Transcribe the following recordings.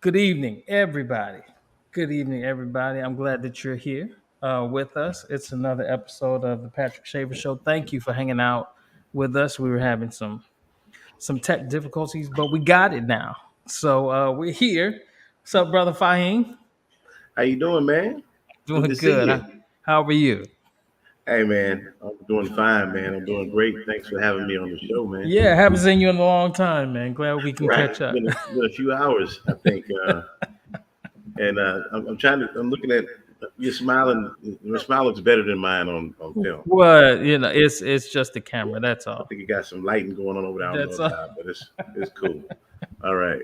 Good evening, everybody. Good evening, everybody. I'm glad that you're here with us. It's another episode of the Patrick Shaver Show. Thank you for hanging out with us. We were having some tech difficulties, but we got it now. So we're here. What's up, brother Fahim? How you doing, man? Good to Doing see good. you. How are you? Hey, man, I'm doing fine, man. I'm doing great. Thanks for having me on the show, man. Yeah, haven't seen you in a long time, man. Glad we can Right, catch up. been a few hours, I think, and I'm trying to. I'm looking at you're smiling. Your smile looks better than mine on film. Well, it's just the Yeah, camera. That's I all. think you got some lighting going on over there. I don't know That's what all. about, but it's cool. All right.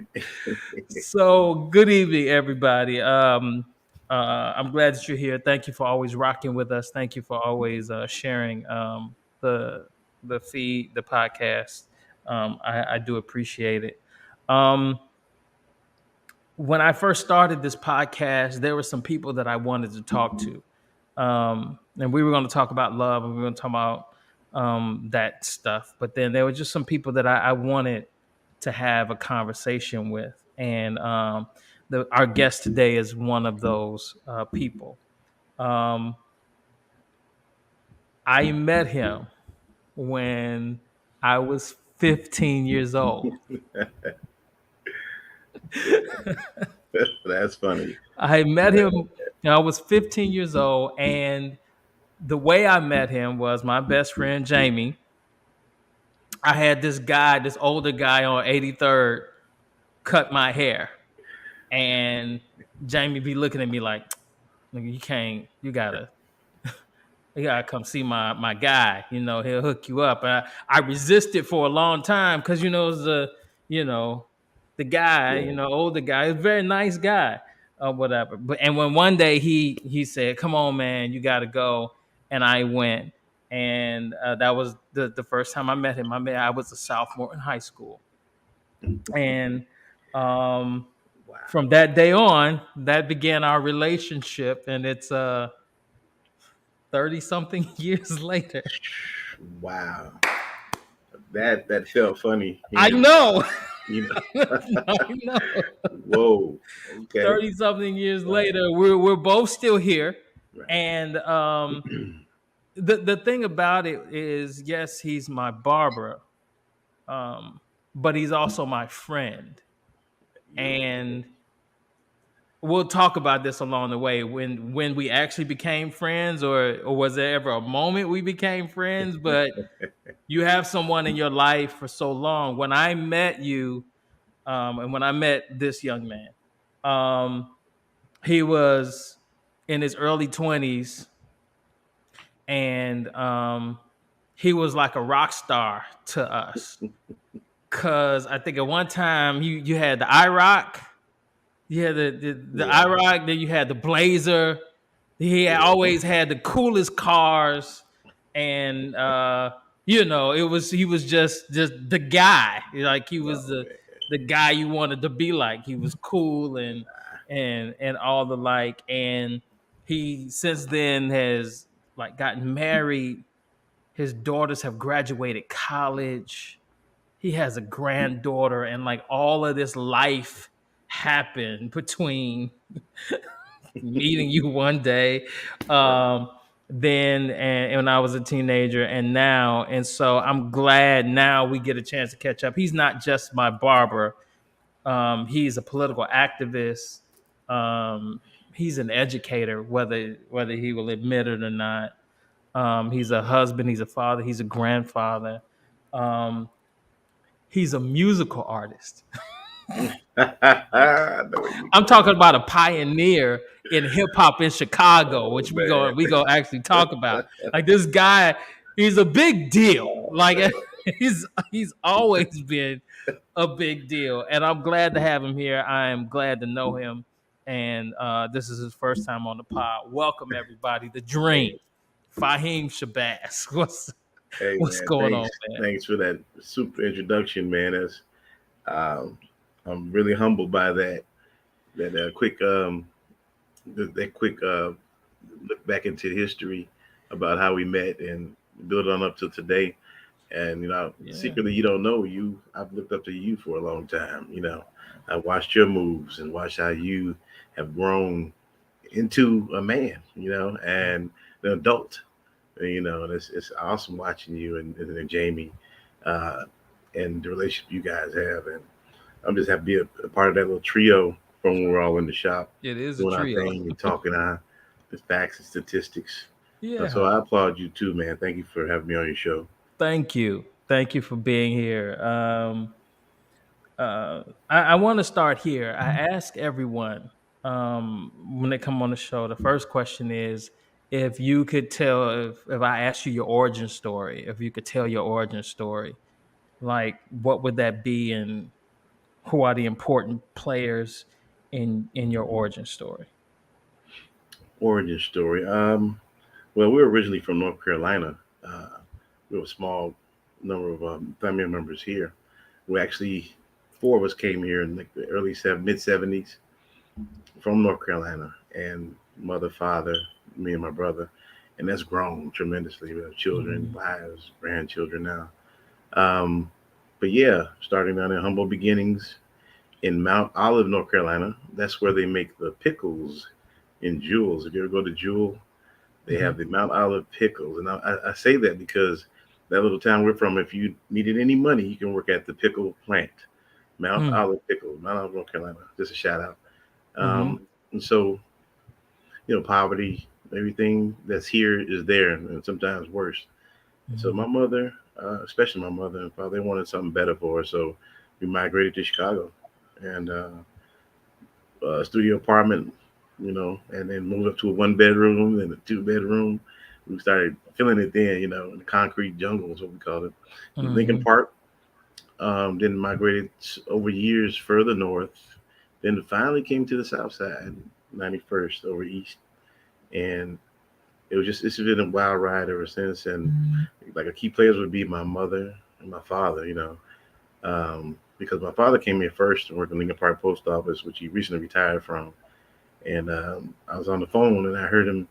So, good evening, everybody. I'm glad that you're here. Thank you for always rocking with us. Thank you for always sharing the the feed, the podcast. I do appreciate it. Um, when I first started this podcast, there were some people that I wanted to talk to, and we were going to talk about love, and we were going to talk about that stuff. But then there were just some people that I wanted to have a conversation with, and our guest today is one of those people. Um, I met him when I was 15 years old. That's funny. I met him. I was 15 years old, and the way I met him was my best friend Jamie. I had this guy, this older guy on 83rd, cut my hair, and Jamie be looking at me like, "Nigga, you can't. You gotta come see my guy. He'll hook you up." And I resisted for a long time because it was you know the guy, Yeah. older guy, a very nice guy or whatever. But and when one day he said, "Come on, man, you got to go," and I went, and that was the first time I met him. I was a sophomore in high school, and um, Wow. from that day on, that began our relationship, and it's 30 something years later. Wow. That felt funny. I know. You know. I know. Whoa. Okay. 30 something years Wow. later, we're both still here. Right. And the thing about it is, yes, he's my barber, but he's also my friend. Yeah. And we'll talk about this along the way when we actually became friends, or was there ever a moment we became friends. But you have someone in your life for so long. When I met you, and when I met this young man, um, he was in his early 20s, and he was like a rock star to us. Cause I think at one time you had the IROC, you had the Yeah. IROC, then you had the Blazer. He had Yeah. always had the coolest cars, and he was just the guy. Like he was Oh the guy you wanted to be like. He was cool and all the like. And he since then has like gotten married. His daughters have graduated college. He has a granddaughter, and like all of this life happened between meeting you one day, man. um, then and when I was a teenager, and now. And so I'm glad now we get a chance to catch up. He's not just my barber. He's a political activist. Um, he's an educator, whether he will admit it or not. He's a husband. He's a father. He's a grandfather. Um, he's a musical artist. I know where you're I'm going. talking about a pioneer in hip hop in Chicago, Oh which man. we go actually talk about. Like this guy, he's a big deal. Oh Like man. he's always been a big deal, and I'm glad to have him here. I am glad to know him, and this is his first time on the pod. Welcome everybody, the Dream, Hey, Faheem Shabazz. hey What's man. going Thanks. on, man? Thanks for that super introduction, man. That's um, I'm really humbled by that. That quick that quick look back into history about how we met and build on up to today. And Yeah, secretly, you don't know I've looked up to you for a long time. I watched your moves and watched how you have grown into a man, and an adult. And it's awesome watching you and Jamie, uh, and the relationship you guys have. And I'm just happy to be a part of that little trio from when we're all in the shop It is a doing our trio. thing and talking our the facts and statistics. So Yeah. I applaud you too, man. Thank you for having me on your show. Thank you. Thank you for being here. I want to start here. I ask everyone when they come on the show. The first question is, if you could tell, if I asked you your origin story, if you could tell your origin story, like what would that be, and who are the important players in your origin story? Origin story. Well, we were originally from North Carolina. We were a small number of family members here. We actually, four of us came here in like the mid '70s from North Carolina, and mother, father, me and my brother, and that's grown tremendously. We have children, Mhm. wives, grandchildren now. Um, but yeah, starting down in humble beginnings in Mount Olive, North Carolina. That's where they make the pickles in Jewel's. If you ever go to Jewel, they Mhm. have the Mount Olive pickles, and I say that because that little town we're from, if you needed any money, you can work at the pickle plant, Mount Mm. Olive Pickles, Mount Olive, North Carolina. Just a shout out. Mhm. And so, poverty, everything that's here is there, and sometimes worse. And so Mhm. my mother, especially my mother and father, they wanted something better for us, so we migrated to Chicago, and studio apartment, and then moved up to a 1 bedroom and a 2 bedroom. We started feeling it then, in the concrete jungle is what we called it. Lincoln Mhm. Park, then migrated over years further north, then finally came to the south side, 91st over east. And it's been a wild ride ever since. And like a key players would be my mother and my father, because my father came here first and worked in Lincoln Park Post Office, which he recently retired from. And I was on the phone and I heard him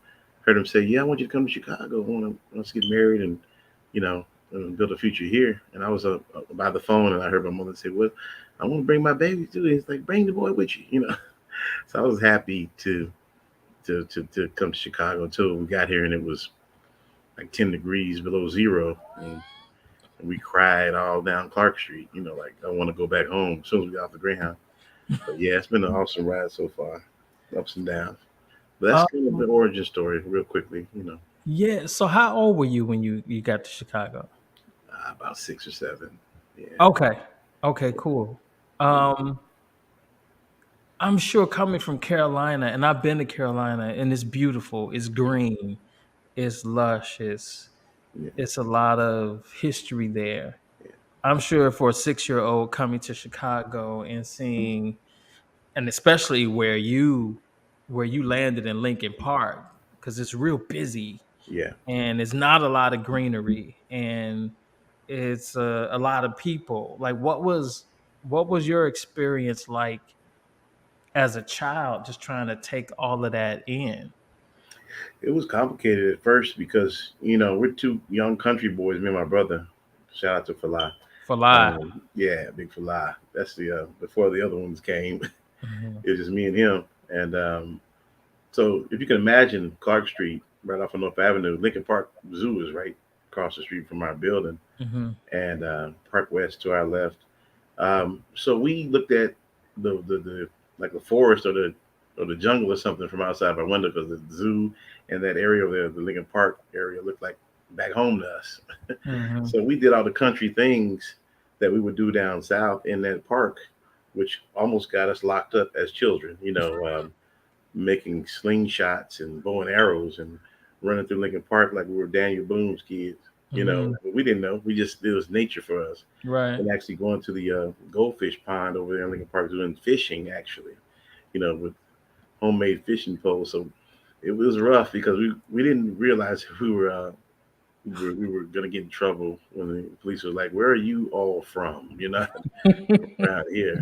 say, "Yeah, I want you to come to Chicago. I want us to get married and you know build a future here." And I was by the phone and I heard my mother say, "Well, I want to bring my baby too." It's like, "Bring the boy with you." So I was happy to come to Chicago until we got here and it was like 10 degrees below zero. And we cried all down Clark Street, like I want to go back home as soon as we got off the Greyhound. But yeah, it's been an awesome ride so far, ups and downs. But that's kind of the Um, origin story, real quickly. yeah. So how old were you when you got to Chicago? About 6 or 7. Yeah, Okay. Okay. Cool. yeah, Um, I'm sure coming from Carolina, and I've been to Carolina, and it's beautiful. It's green. It's lush. yeah, It's a lot of history there. I'm sure for a 6-year old coming to Chicago and seeing, and especially where you landed in Lincoln Park, because it's real busy yeah. and it's not a lot of greenery, and it's a lot of people. Like, what was your experience like as a child, just trying to take all of that in? It was complicated at first because we're two young country boys, me and my brother. Shout out to Falah. For life. Yeah, big Falah. That's the before the other ones came. Hmm. It was just me and him. And so if you can imagine Clark Street, right off of North Avenue, Lincoln Park Zoo is right across the street from our building, Hmm. and Park West to our left. So we looked at the like the forest or the jungle or something from outside our window because the zoo and that area there, the Lincoln Park area, looked like back home to us. Hmm. So we did all the country things that we would do down south in that park, which almost got us locked up as children. Making slingshots and bow and arrows and running through Lincoln Park like we were Daniel Boone's kids. Hmm. But we didn't know. We just it was nature for us Right. and actually going to the goldfish pond over there in Lincoln Park doing fishing actually, with homemade fishing poles. So it was rough because we didn't realize we were gonna get in trouble when the police was like, "Where are you all from? You're not around here."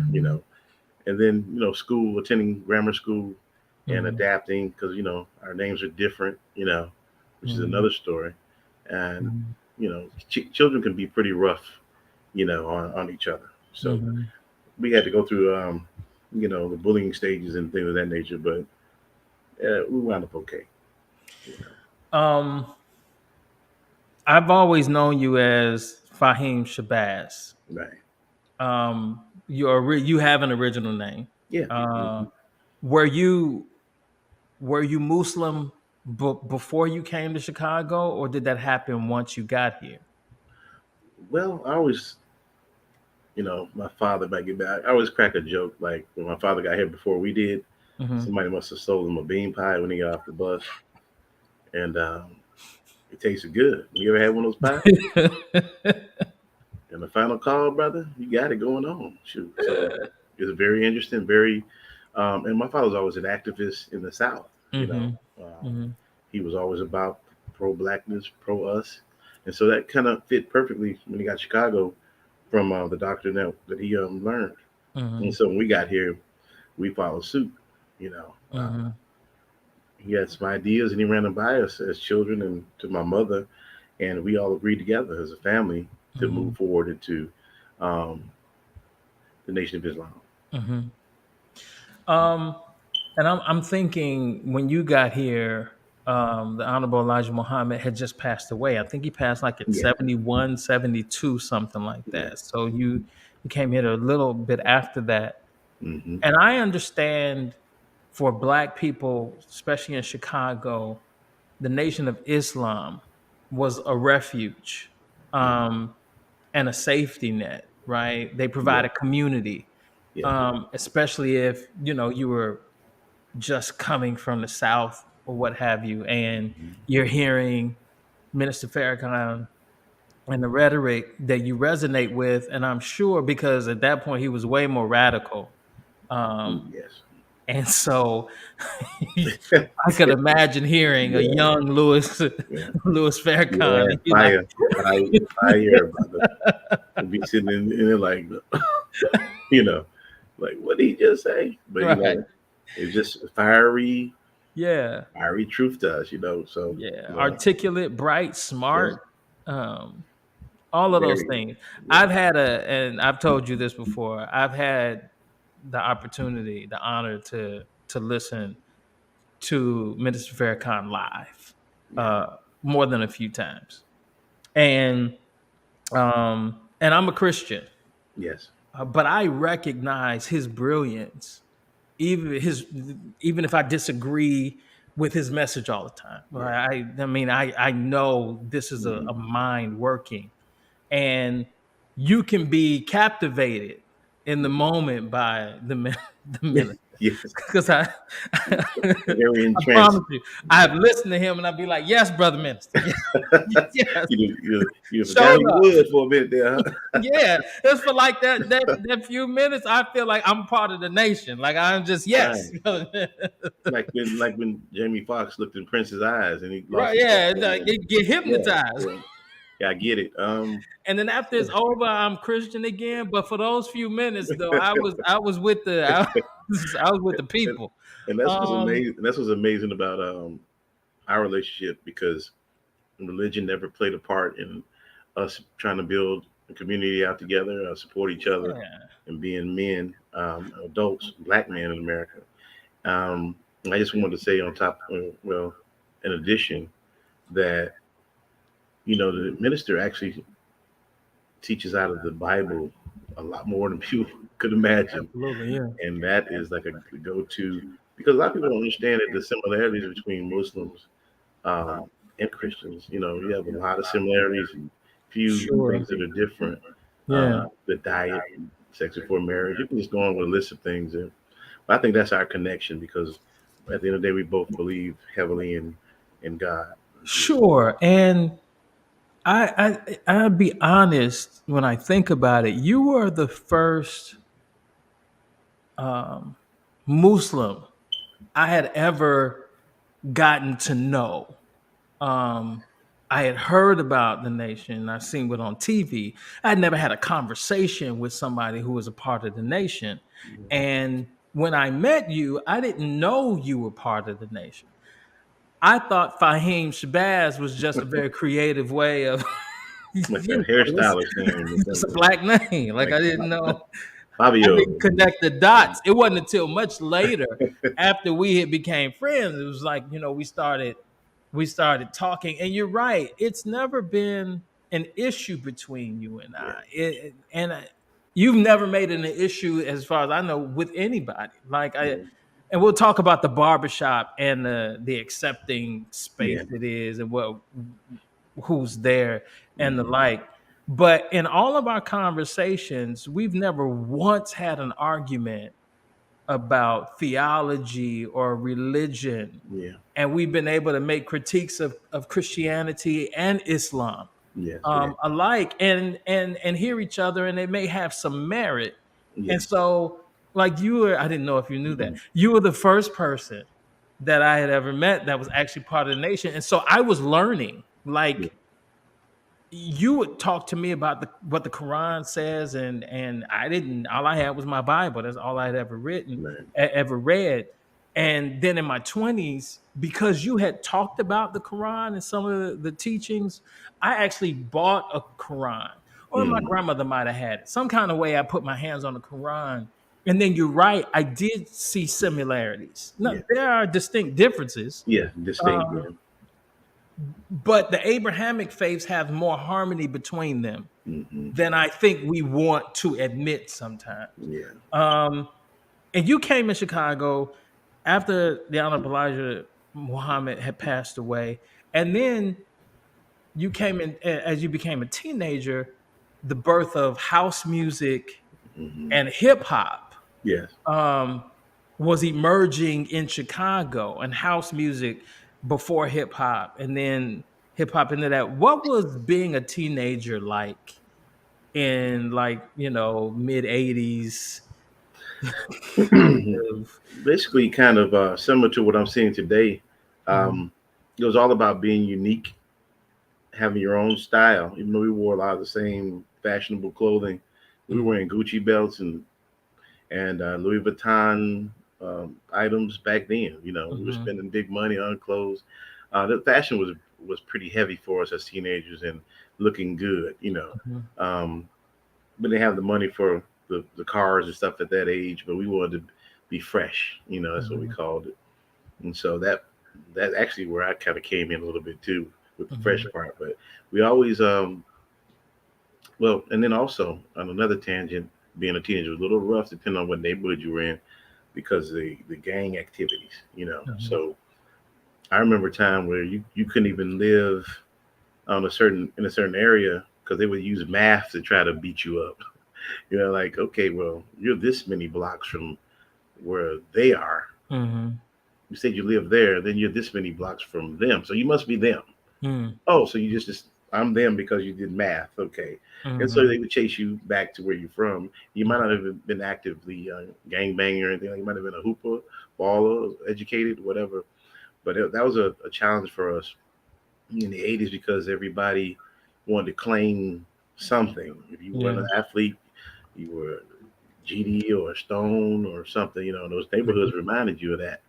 And then school, attending grammar school, and Hmm. adapting because our names are different. Which is Hmm. another story. And Hmm. children can be pretty rough, on each other. So Hmm. we had to go through, the bullying stages and things of that nature, but we wound up okay. You know, Um, I've always known you as Faheem Shabazz. right? You have an original name. Yeah. Uh, hmm were you were you Muslim before you came to Chicago, or did that happen once you got here? Well, I always, my father back in back. I always crack a joke like when my father got here before we did. Hmm. Somebody must have sold him a bean pie when he got off the bus, and it tasted good. You ever had one of those pies? And the final call, brother, you got it going on. Shoot. So it's very interesting, very, and my father was always an activist in the South. You know, Hmm. um, Hmm. he was always about pro blackness, pro us, and so that kind of fit perfectly when he got to Chicago from the doctrine that he learned. And Hmm. so when we got here, we followed suit. You know, Hmm. he had some ideas and he ran them by us as children and to my mother, and we all agreed together as a family to Hmm. move forward into um, the Nation of Islam. Hmm. Um, and I'm thinking when you got here, the Honorable Elijah Muhammad had just passed away. I think he passed like at Yeah, 71, 72, something like yeah. that. So you came here a little bit after that. hmm And I understand for Black people, especially in Chicago, the Nation of Islam was a refuge, um, and a safety net, right? They Yeah, provided community, yeah. especially if you were just coming from the South or what have you, and hmm you're hearing Minister Farrakhan and the rhetoric that you resonate with. And I'm sure because at that point he was way more radical. Um, Yes. and so I could imagine hearing a Yeah, young Louis yeah, Louis Farrakhan yeah. and be like, Fire, fire, fire, brother. We'll be sitting in there like, you know, like what did he just say? But right, it's just fiery, yeah, fiery truth to us. So yeah, you know, articulate, bright, yes, smart, um, all of those very, things. yeah, And I've told you this before. I've had the opportunity, the honor to listen to Minister Farrakhan live, yeah, uh, more than a few times, and and I'm a Christian, yes, but I recognize his brilliance, even his even if I disagree with his message all the time. yeah. Right? I mean, I know this is a hmm mind working, and you can be captivated in the moment by the minute. Yes, Because very I entranced. promise you, I've listened to him and I'd be like, "Yes, brother minister, yes, You forgot showed he up." was for a minute there, huh? Yeah, it's for like that few minutes. I feel like I'm part of the nation. Like I'm just yes, Right. Like when Jamie Foxx looked in Prince's eyes and he lost right? himself Yeah, for a like, moment. get Yeah, hypnotized. yeah, yeah. I get it. And then after it's over, I'm Christian again. But for those few minutes, though, I was with the I was with the and, people. and that's what's Um, amazing. That's what's amazing about our relationship because religion never played a part in us trying to build a community out together, support each other, yeah, and being men, adults, black men in America. I just wanted to say on top, well, in addition, that the minister actually teaches out of the Bible a lot more than people could imagine, absolutely, yeah, and that is like a go-to because a lot of people don't understand that the similarities between Muslims and Christians. You have a lot of similarities and few sure, things that are different. yeah, The diet, sex before marriage. You can just go on with a list of things, and I think that's our connection because at the end of the day, we both believe heavily in God, in Jesus. sure. And I'll be honest when I think about it. You were the first um, Muslim I had ever gotten to know. Um, I had heard about the nation. I've seen it on TV. I had never had a conversation with somebody who was a part of the nation. And when I met you, I didn't know you were part of the nation. I thought Faheem Shabazz was just a very creative way of, Like a it's, hairstylist name or it's a something. black name. Like Like I didn't know. I didn't Fabio. connect the dots. It wasn't until much later, after we had became friends, it was like, we started talking. And you're right, it's never been an issue between you and Yeah, I. You've never made it an issue, as far as I know, with anybody. yeah, And we'll talk about the barbershop and the accepting yeah. space it is, and who's there and the Hmm. like. But in all of our conversations, we've never once had an argument about theology or religion. Yeah, And we've been able to make critiques of Christianity and Islam yes, we have. alike, and hear each other, and it may have some merit. Yeah. And so, like, I didn't know if you knew that. Mhm. You were the first person that I had ever met that was actually part of the nation. And so I was learning, Yeah, like, you would talk to me about what the Quran says, and I didn't. All I had was my Bible. That's all I had ever written, man. ever read. And then in my 20s, because you had talked about the Quran and some of the teachings, I actually bought a Quran, or my Mm. grandmother might have had it. Some kind of way I put my hands on the Quran. And then you're right, I did see similarities. Yeah, No, there are distinct differences. yeah, distinct. Uh, Yeah. but the Abrahamic faiths have more harmony between them Hmm. than I think we want to admit sometimes. Yeah. Um, and you came in Chicago after the Honorable Elijah Muhammad had passed away, and then you came in as you became a teenager. The birth of house music Hmm. and hip hop Yes. um, was emerging in Chicago, and house music before hip hop, and then hip hop into that. What was being a teenager like in, like, mid '80s? Basically, kind of similar to what I'm seeing today. Mhm, Um, it was all about being unique, having your own style. Even though we wore a lot of the same fashionable clothing, we were mhm, wearing Gucci belts and Louis Vuitton items back then. We were mhm, spending big money on clothes. The fashion was pretty heavy for us as teenagers and looking good. mhm, Um, we didn't have the money for the cars and stuff at that age, but we wanted to be fresh. That's what we mhm, called it. And so that actually where I kind of came in a little bit too with the fresh mhm, part. But we always well, and then also on another tangent, being a teenager was a little rough depending on what neighborhood you were in because of the gang activities. mhm, So I remember a time where you couldn't even live on a certain area because they would use math to try to beat you up. Like, okay, well, you're this many blocks from where they are. mhm, You said you live there, then you're this many blocks from them. So you must be them. mhm, Oh, so you just I'm them because you did math. Okay. And so mhm, they would chase you back to where you're from. You might not have been actively gang banging or anything. Like you might have been a hooper, baller, educated, whatever. But that was a challenge for us in the 80s because everybody wanted to claim something. If you weren't yeah, an athlete, you were GD or Stone or something. Those mhm, neighborhoods reminded you of that.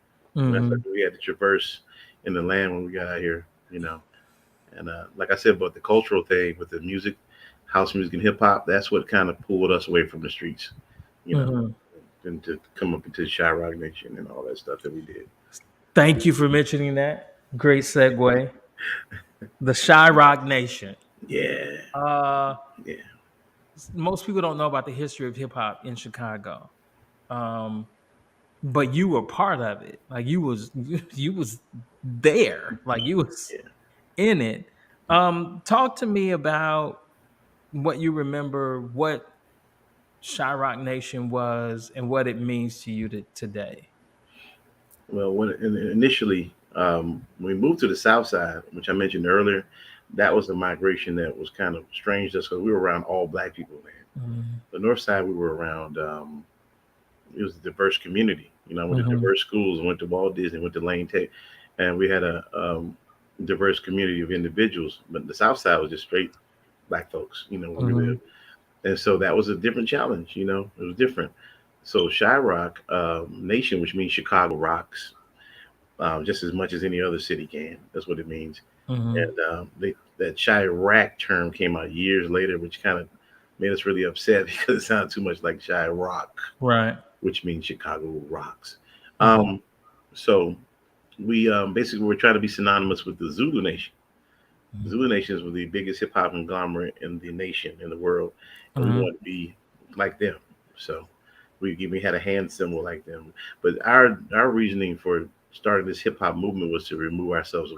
And that's mhm, like we had to traverse in the land when we got out here. And like I said about the cultural thing with the music, house music and hip hop, that's what kind of pulled us away from the streets, you know, mhm. and to come up into Shyrock Nation and all that stuff that we did. Thank you for mentioning that. Great segue. The Shyrock Nation. Yeah, Uh, yeah, Most people don't know about the history of hip hop in Chicago. Um, but you were part of it. Like, you was there. Like, you was yeah. in it. Talk to me about what you remember, what Shyrock Nation was, and what it means to you today. Well, initially, when we moved to the South Side, which I mentioned earlier, that was the migration that was kind of strange to us because we were around all black people, man. Mhm, The North Side, we were around. It was a diverse community. I went to mhm, diverse schools. I went to Walt Disney, went to Lane Tech, and we had a diverse community of individuals. But the South Side was just straight black folks, where we mhm, lived, and so that was a different challenge. It was different. So Shyrock Nation, which means Chicago rocks, just as much as any other city can. That's what it means. mhm, And that Chirac term came out years later, which kind of made us really upset because it sounded too much like Shyrock, Right. which means Chicago rocks. Mm-hmm. Um, so we basically were trying to be synonymous with the Zulu Nation. Zulu Nations were the biggest hip hop conglomerate in the nation, in the world, and we Mm-hmm. wanted to be like them. So we had a hand symbol like them. But our reasoning for starting this hip hop movement was to remove ourselves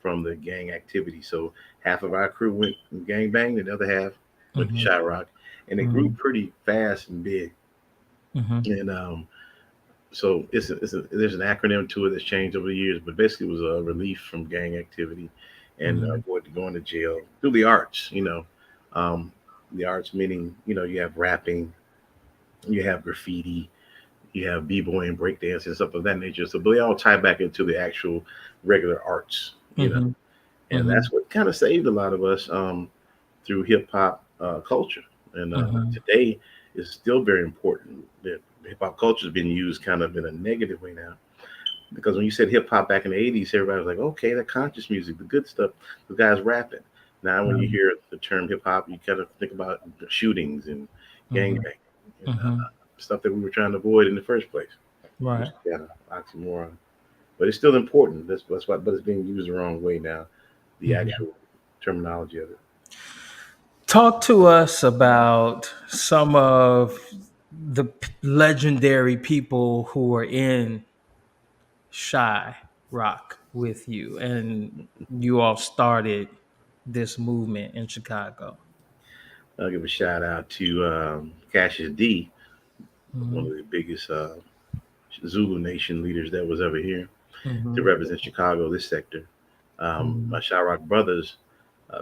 from the gang activity. So half of our crew went gang bang, the other half went to Mm-hmm. Shyrock, and it grew pretty fast and big. Mm-hmm. And so there's an acronym to it that's changed over the years, but basically it was a relief from gang activity and Mm-hmm. going to jail through the arts. Um, the arts meaning you have rapping, you have graffiti, you have b-boy and breakdance and stuff of that nature. So, but they all tie back into the actual regular arts. Mm-hmm. And Mm-hmm. that's what kind of saved a lot of us through hip hop culture. And Mm-hmm. today is still very important. The hip hop culture has been used kind of in a negative way now. Because when you said hip hop back in the '80s, everybody was like, okay, that conscious music, the good stuff, the guys rapping. Now, when you Right. hear the term hip hop, you kind of think about shootings and Mm-hmm. gangbang and Mm-hmm. stuff that we were trying to avoid in the first place, which Right. is kind of oxymoron. But it's still important. That's why, but it's being used the wrong way now. The Mm-hmm. actual terminology of it. Talk to us about some of the legendary people who are in Shy Rock with you, and you all started this movement in Chicago. I'll give a shout out to Cassius D, one Mm-hmm. of the biggest Zulu Nation leaders that was ever here to Mm-hmm. represent Chicago, this sector. My Shyrock brothers,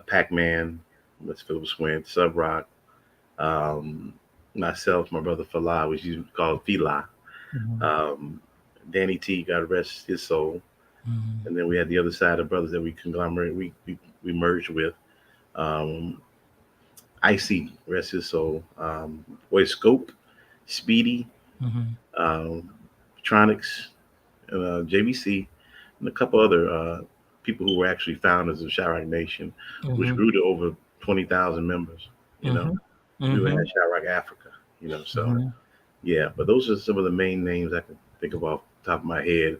Pac Man, that's Philip Swint, Sub Rock, um, myself, my brother Falah, which you call Fila, Mm-hmm. um, Danny T, God rest his soul. Mm-hmm. And then we had the other side of brothers that we conglomerate, we merged with. Um, Icy, rest his soul. Boy Scope, Speedy, Mm-hmm. um, Tronics, JVC, and a couple other people who were actually founders of Shyrock Nation, which Mm-hmm. grew to over 20,000 members. You know, Mm-hmm. we even Mm-hmm. had Shyrock Africa. So Mm-hmm. yeah, but those are some of the main names I can think of off the top of my head.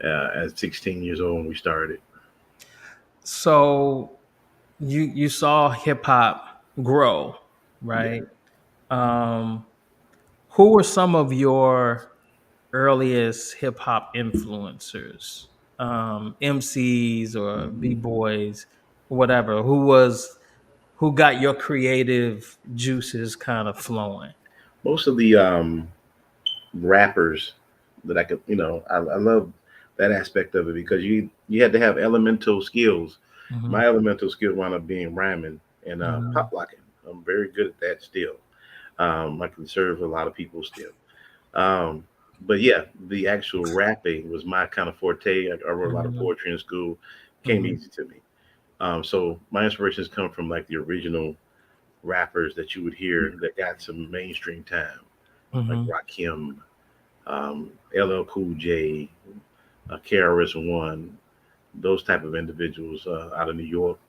At 16 years old when we started. So you saw hip hop grow, Yeah, right? Um, who were some of your earliest hip hop influencers, MCs or b hmm boys, whatever? Who got your creative juices kind of flowing? most of the rappers that I could, I love that aspect of it because you had to have elemental skills. Hmm. My elemental skills wound up being rhyming and Hmm. pop locking. I'm very good at that still. I can serve a lot of people still. Um, but yeah, the actual rapping was my kind of forte. I wrote a lot of Hmm. poetry in school. Came Hmm. easy to me. So my inspirations come from like the original rappers that you would hear that got some mainstream time, like Hmm. Rakim, LL Cool J, KRS One, those type of individuals out of New York.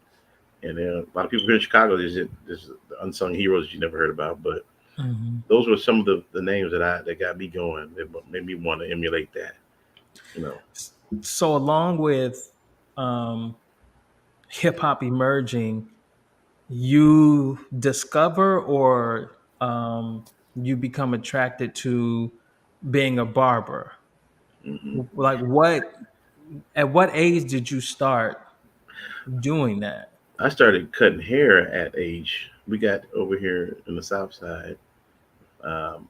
And a lot of people here in Chicago. There's the unsung heroes you never heard about, but Hmm. those were some of the names that got me going. That made me want to emulate that. You know, So along with um, hip hop emerging, you discover or you become attracted to being a barber. hmm Like what? At what age did you start doing that? I started cutting hair at age. We got over here in the South Side, um,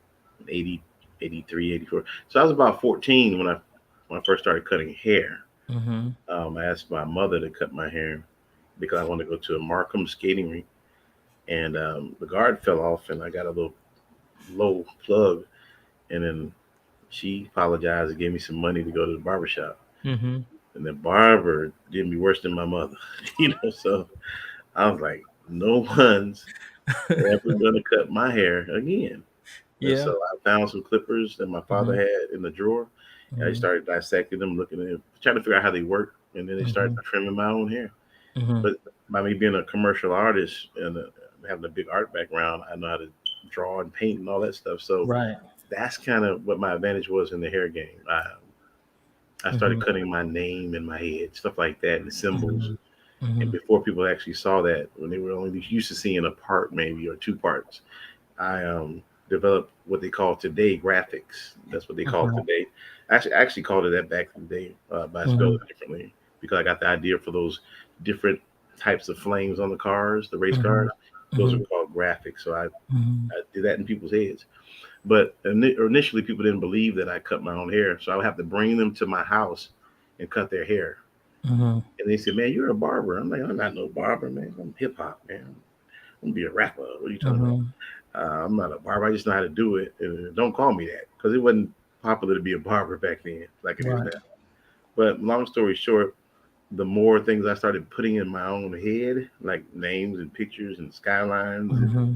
80, 83, 84. So I was about 14 when I first started cutting hair. Mm-hmm. I asked my mother to cut my hair because I wanted to go to a Markham skating rink, and the guard fell off, and I got a little low plug, and then she apologized and gave me some money to go to the barbershop. Mm-hmm. And the barber did me worse than my mother, So I was like, no one's ever gonna cut my hair again. And Yeah. so I found some clippers that my father Mm-hmm. had in the drawer, and I Mm-hmm. started dissecting them, looking at them, trying to figure out how they work, and then they started Mm-hmm. trimming my own hair. Mm-hmm. But by me being a commercial artist and having a big art background, I know how to draw and paint and all that stuff. So Right. that's kind of what my advantage was in the hair game. I started Mm-hmm. cutting my name in my head, stuff like that, and the symbols. Mm-hmm. And Mm-hmm. before people actually saw that, when they were only used to seeing a part maybe or two parts, I developed what they call today graphics. That's what they call it Mm-hmm. today. I actually called it that back in the day, but I spelled it differently because I got the idea for those different types of flames on the cars, the race Mm-hmm. cars. Those Mm-hmm. are called graphics. So Mm-hmm. I did that in people's heads. But initially, people didn't believe that I cut my own hair, so I would have to bring them to my house and cut their hair. Mm-hmm. And they said, "Man, you're a barber." I'm like, "I'm not no barber, man. I'm hip hop, man. I'm gonna be a rapper. What are you talking about? Mm-hmm. I'm not a barber. I just know how to do it. And don't call me that because it wasn't popular to be a barber back then like it is Right. now." But long story short, the more things I started putting in my own head, like names and pictures and skylines, and Mm-hmm.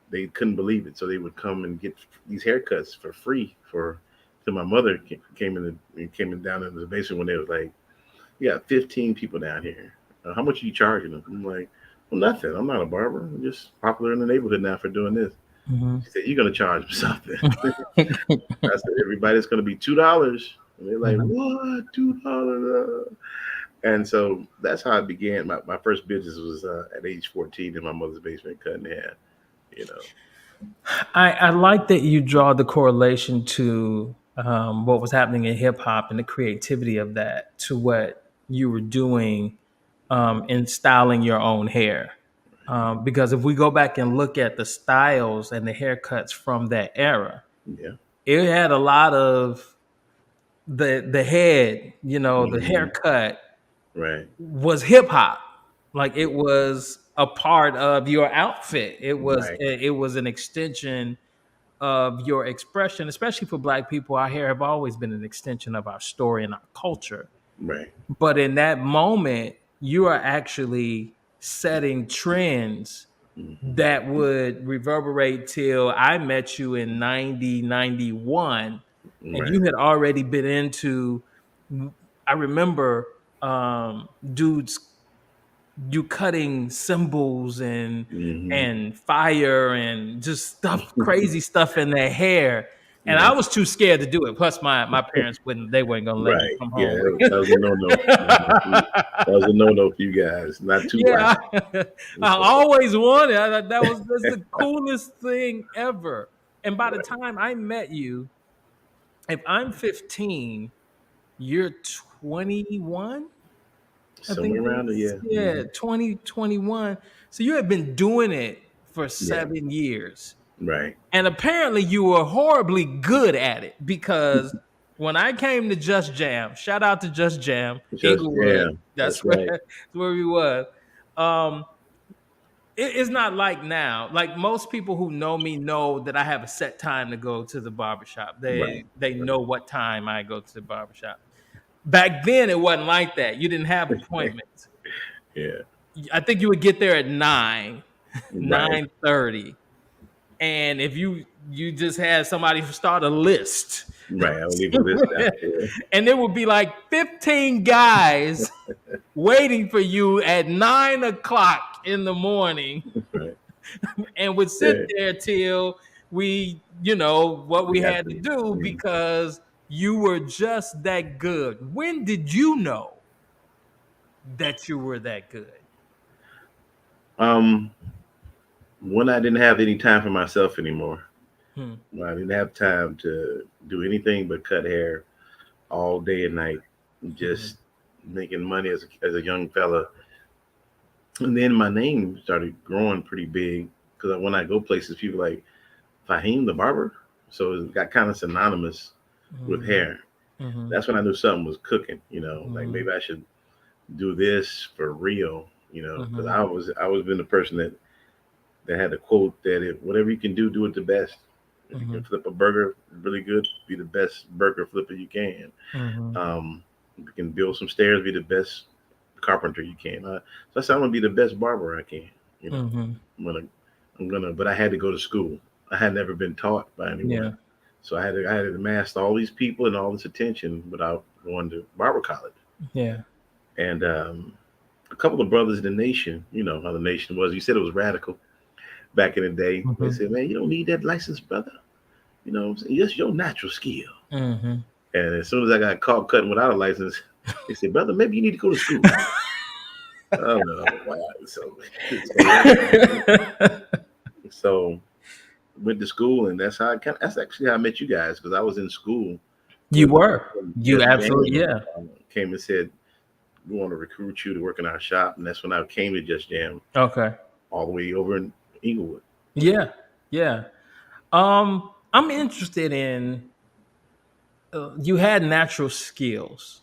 they couldn't believe it. So they would come and get these haircuts for free for. So my mother came in down into the basement when they was like, "You got 15 people down here. How much are you charging them?" I'm like, "Well, nothing. I'm not a barber. I'm just popular in the neighborhood now for doing this." Mm-hmm. She said, "You're gonna charge them something." I said, "Everybody's gonna be $2." And they're like, Mm-hmm. "What? $2?" And so that's how I began. My first business was at age 14 in my mother's basement cutting hair. You know, I like that you draw the correlation to what was happening in hip hop and the creativity of that to what you were doing in styling your own hair. Because if we go back and look at the styles and the haircuts from that era, yeah, it had a lot of the head, the hmm, haircut right, was hip hop. Like it was a part of your outfit. right, It was an extension of your expression, especially for Black people. Our hair have always been an extension of our story and our culture. right, But in that moment, you are actually setting trends hmm, that would reverberate till I met you in 90, 91, and right, you had already been into, I remember dudes, you cutting symbols hmm, and fire and just stuff, crazy stuff in their hair. And I right, was too scared to do it. Plus, my parents wouldn't, they weren't gonna let me right. come Yeah, home. that was a no no. That was a no no for you guys. Not too Yeah, wild. I always wanted. That's the coolest thing ever. And by the Right. time I met you, if I'm 15, you're 21. I Somewhere think around there, it's, yeah. yeah, 2021. So you have been doing it for Yeah, 7 years. right. And apparently you were horribly good at it because when I came to Just Jam, shout out to Just Jam, Just Inglewood, jam. That's that's where right. that's where we was. Um, it's not like now. Like most people who know me know that I have a set time to go to the barbershop. Right. They Right. know what time I go to the barbershop. Back then it wasn't like that. You didn't have appointments. Yeah. I think you would get there at 9, Right. 9:30. And if you just had somebody start a list, Right. I'll leave a list out there. and there would be like 15 guys waiting for you at 9 o'clock in the morning Right. and would sit Yeah. there till we, what We we got had to to. do because you were just that good. When did you know that you were that good? Um, when I didn't have any time for myself anymore. Hmm. When I didn't have time to do anything but cut hair all day and night, Hmm. just making money as a young fella. And then my name started growing pretty big because when I go places, people like Faheem the barber. So it got kind of synonymous with Hmm. hair. Hmm. That's when I knew something was cooking. Like Hmm. maybe I should do this for real. Because Hmm. I was been the person that had the quote that if whatever you can do, do it the best. If you can Hmm. flip a burger really good, be the best burger flipper you can. Hmm. If you can build some stairs, be the best carpenter you can. So I said I'm gonna be the best barber I can. You know, Hmm. but I had to go to school. I had never been taught by anyone, Yeah. so I had to amass all these people and all this attention without going to barber college. Yeah. And a couple of brothers in the nation, you know how the nation was. You said it was radical. back in the day. They Mhm. said, "Man, you don't need that license, brother. You know, what I'm saying? That's your natural skill." Mhm. And as soon as I got caught cutting without a license, they said, "Brother, maybe you need to go to school." Oh no, wow. So went to school, and that's how that's actually how I met you guys because I was in school You when were. You Just absolutely, Jam yeah. came and said, "We want to recruit you to work in our shop," and that's when I came to Just Jam Okay. all the way over in Inglewood. Yeah. Yeah. I'm interested in you had natural skills,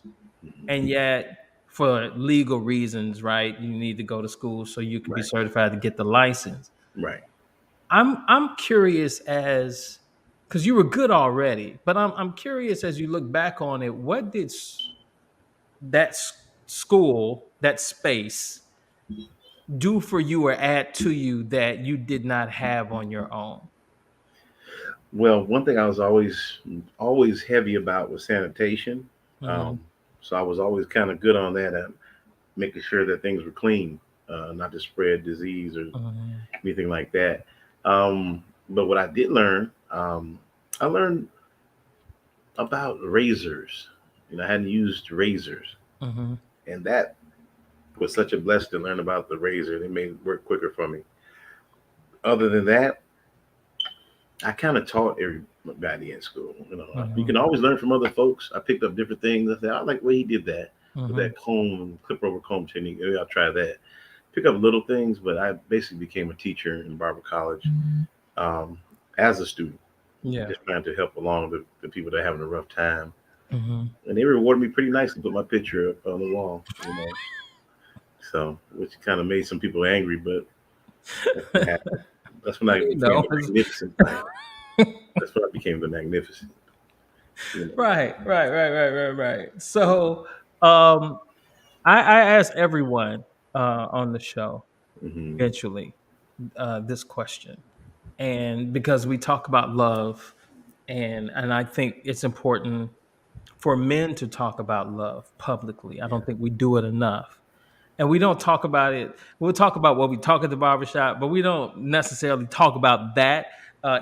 and yet for legal reasons, right? You need to go to school so you could be Right, certified to get the license. right. I'm curious as because you were good already, but I'm curious as you look back on it, what did that school, that space, do for you or add to you that you did not have on your own? Well, one thing I was always heavy about was sanitation. Hmm. Um, so I was always kind of good on that, making sure that things were clean, not to spread disease or Hmm. anything like that. But what I did learn, I learned about razors. I hadn't used razors, Hmm. and that was such a blessing to learn about the razor. It made it work quicker for me. Other than that, I kind of taught everybody in school. You Hmm. can always learn from other folks. I picked up different things. I said, I like the way he did that with Hmm. that comb, clip over comb technique. Maybe I'll try that. Pick up little things, but I basically became a teacher in Barber College um, as a student, Yeah. just trying to help along the people that are having a rough time. Hmm. And they rewarded me pretty nicely. Put my picture up on the wall. So, which kind of made some people angry, but that's what happened. That's when I You became know, the magnificent thing. That's when I became the magnificent. You know. right. So, um, I ask everyone on the show Hmm. eventually this question, and because we talk about love, and I think it's important for men to talk about love publicly. I Yeah. don't think we do it enough. And we don't talk about it. We'll talk about what we talk at the barbershop, but we don't necessarily talk about that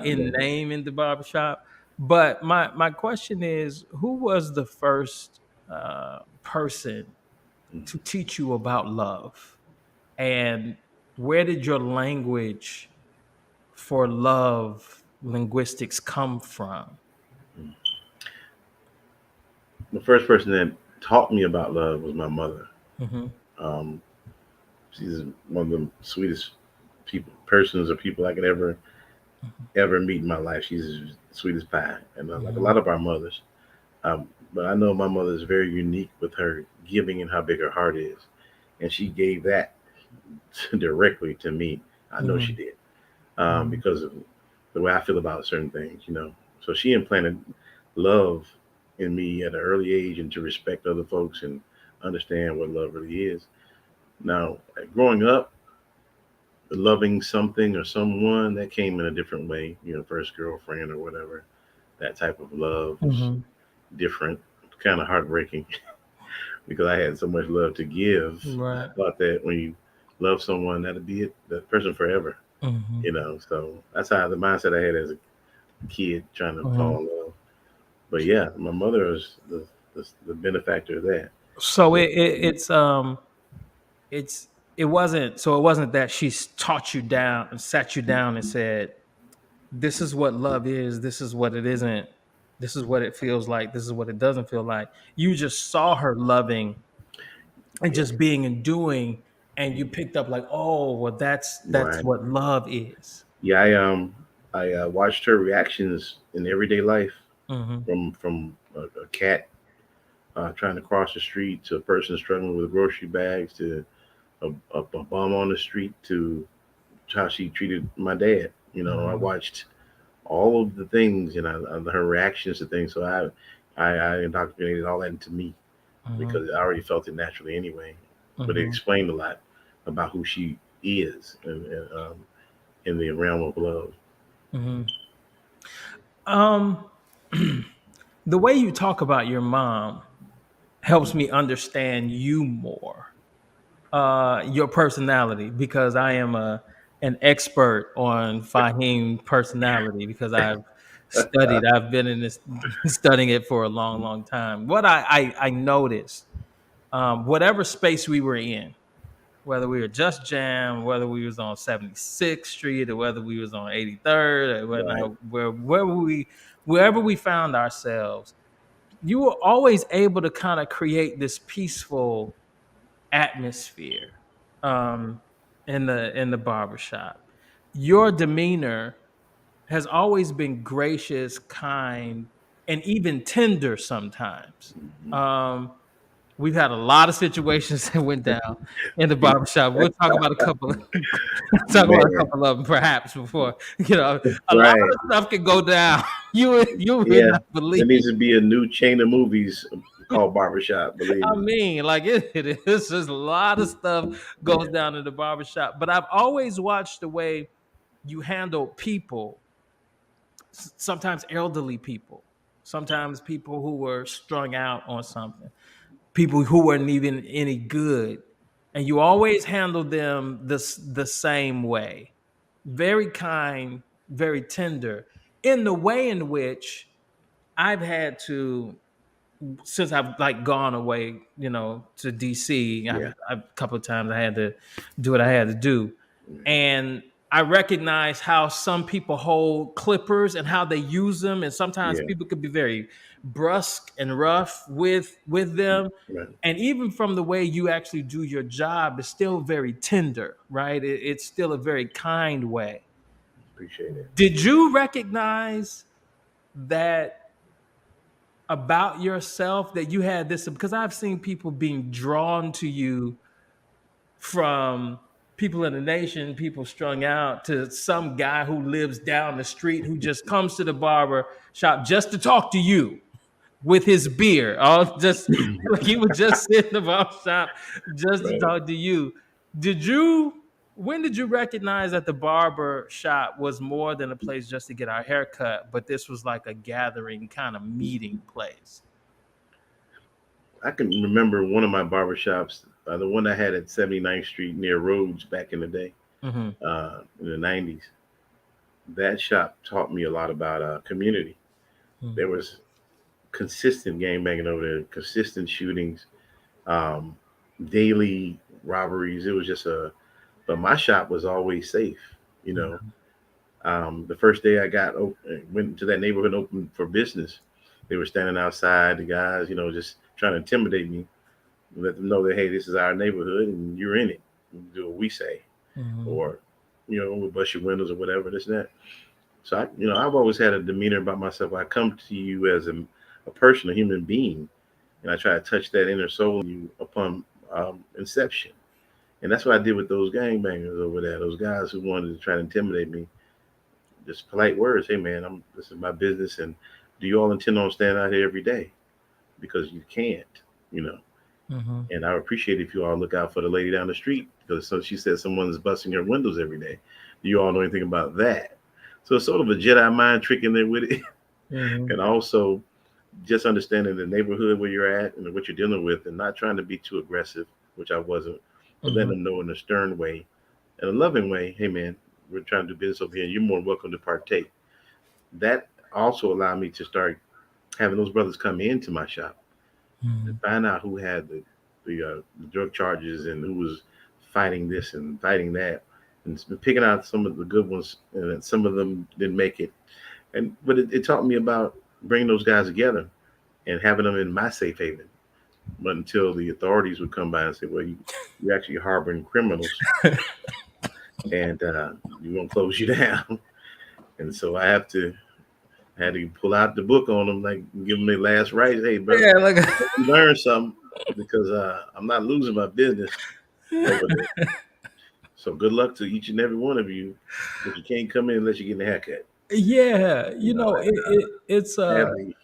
in Yeah. name in the barbershop. But my question is, who was the first person to teach you about love? And where did your language for love linguistics come from? Mhm. The first person that taught me about love was my mother. Hmm. Um, she's one of the sweetest persons or people I could ever meet in my life. She's sweet as pie, and like a Hmm. lot of our mothers. But I know my mother is very unique with her giving and how big her heart is, and she gave that directly to me. I know she Hmm. did Hmm. because of the way I feel about certain things. So she implanted love in me at an early age and to respect other folks and understand what love really is. Now, growing up, loving something or someone that came in a different way, first girlfriend or whatever, that type of love was Hmm. different, kind of heartbreaking because I had so much love to give. I Right. thought that when you love someone, that'd be it, that person Hmm. forever. So that's how the mindset I had as a kid trying to Hmm. fall in love. But yeah, my mother was the benefactor of that. So So it's it wasn't that she taught you down and sat you down and said, this is what love is, this is what it isn't, this is what it feels like, this is what it doesn't feel like. You just saw her loving and yeah, just being and doing, and you picked up like, oh well, that's right. what love is. Yeah, I watched her reactions in everyday life Hmm. from a cat trying to cross the street to a person struggling with grocery bags to a bum on the street to how she treated my dad. I Hmm. watched all of the things and her reactions to things. So I indoctrinated all that into me Hmm. because I already felt it naturally anyway. But it Hmm. explained a lot about who she is in the realm of love. Hmm. um the way you talk about your mom helps me understand you more, your personality, because I am an expert on Faheem personality because I've been in this studying it for a long, long time. What I noticed, whatever space we were in, whether we were just jam, whether we was on 76th Street, or whether we was on 83rd, or Right. wherever we found ourselves, you were always able to kind of create this peaceful atmosphere um, in the barbershop. Your demeanor has always been gracious, kind, and even tender sometimes. Mhm. Um, we've had a lot of situations that went down in the barbershop. We'll talk about a couple of talk about a Man, couple of them perhaps before, a lot right. of stuff can go down. You would Yeah. not There believe. needs to be a new chain of movies called Barbershop, believe I me. mean, like it is just a lot of stuff goes Yeah. down in the barbershop. But I've always watched the way you handle people, sometimes elderly people, sometimes people who were strung out on something, people who weren't even any good. And you always handle them the same way. Very kind, very tender, in the way in which I've had to, since I've like gone away, to DC. Yeah. A couple of times I had to do what I had to do, and I recognize how some people hold clippers and how they use them, and sometimes Yeah. people could be very brusque and rough with them. Right. And even from the way you actually do your job, it's still very tender, right? It's still a very kind way. Appreciate it. Did you recognize that about yourself, that you had this? Because I've seen people being drawn to you from people in the nation, people strung out, to some guy who lives down the street who just comes to the barber shop just to talk to you with his beer. All just like he would just sit in the barber shop just to Right. talk to you. Did you when did you recognize that the barber shop was more than a place just to get our hair cut, but this was like a gathering kind of meeting place? I can remember one of my barbershops, the one I had at 79th Street near Rhodes back in the day, Mm-hmm. in the 90s. That shop taught me a lot about community. There was consistent gang banging over there, consistent shootings, um, daily robberies. It was just but my shop was always safe. You know, Mm-hmm. the first day I went to that neighborhood and opened for business. They were standing outside, the guys, just trying to intimidate me, let them know that, hey, this is our neighborhood and you're in it. You do what we say, Mm-hmm. or we'll bust your windows or whatever, this and that. So I've always had a demeanor about myself. I come to you as a person, a human being, and I try to touch that inner soul in you upon inception. And that's what I did with those gangbangers over there. Those guys who wanted to try to intimidate me. Just polite words. Hey man, this is my business, and do you all intend on staying out here every day? Because you can't, you know. Mm-hmm. And I appreciate if you all look out for the lady down the street because she said someone's busting her windows every day. Do you all know anything about that? So it's sort of a Jedi mind trick in there with it, Mm-hmm. and also just understanding the neighborhood where you're at and what you're dealing with, and not trying to be too aggressive, which I wasn't, but letting Mm-hmm. them know in a stern way, in a loving way. Hey man, we're trying to do business over here, and you're more than welcome to partake. That also allowed me to start having those brothers come into my shop to Mm-hmm. find out who had the drug charges and who was fighting this and fighting that, and picking out some of the good ones, and some of them didn't make it. And but it taught me about bringing those guys together and having them in my safe haven. But until the authorities would come by and say, "Well, you're actually harboring criminals, and we're gonna close you down," and so I had to pull out the book on them, like give them their last rites. Hey, bro, Yeah, like you learn something because I'm not losing my business over this. So good luck to each and every one of you, but you can't come in unless you're getting a haircut. yeah, You know, it's sadly,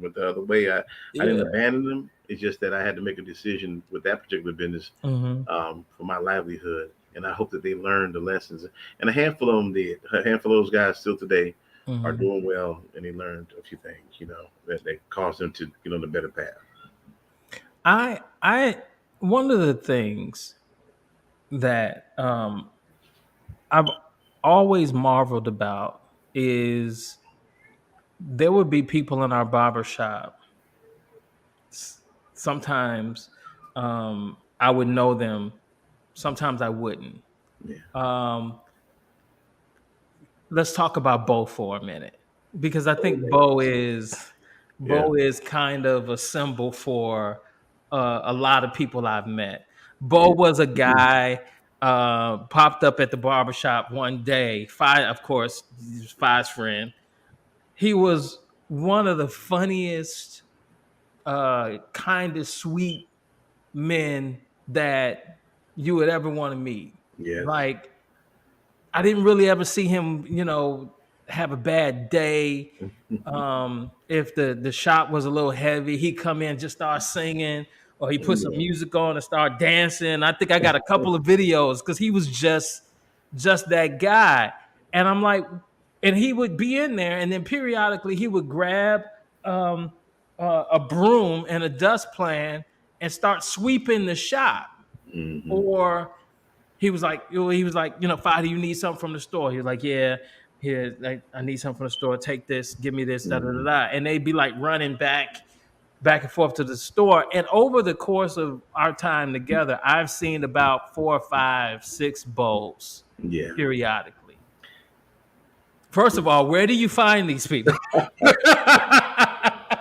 but the other way, I didn't yeah. abandon them. It's just that I had to make a decision with that particular business Mm-hmm. for my livelihood, and I hope that they learned the lessons. And a handful of them did. A handful of those guys still today are Mm-hmm. doing well, and they learned a few things, that caused them to get on the better path. I one of the things that I've always marveled about is there would be people in our barbershop. Sometimes I would know them, sometimes I wouldn't. Yeah. Um, let's talk about Bo for a minute because I Oh, think man. Yeah. Bo is kind of a symbol for a lot of people I've met. Bo Yeah. was a guy popped up at the barbershop one day. Of course, he was Fi's friend. He was one of the funniest, kindest, sweet men that you would ever want to meet. Yes. Like I didn't really ever see him, have a bad day. If the shop was a little heavy, he'd come in, just start singing, or he put some Yeah. music on and start dancing. I think I got a couple of videos because he was just that guy. And I'm like, and he would be in there, and then periodically he would grab um, a broom and a dustpan and start sweeping the shop, Hmm. or Fi, do you need something from the store? He was like, yeah, here, like, I need something from the store. Take this, give me this, da da da Hmm. da. And they'd be like running back and forth to the store. And over the course of our time together, I've seen about 4, 5, 6 bowls Yeah. periodically. First of all, where do you find these people?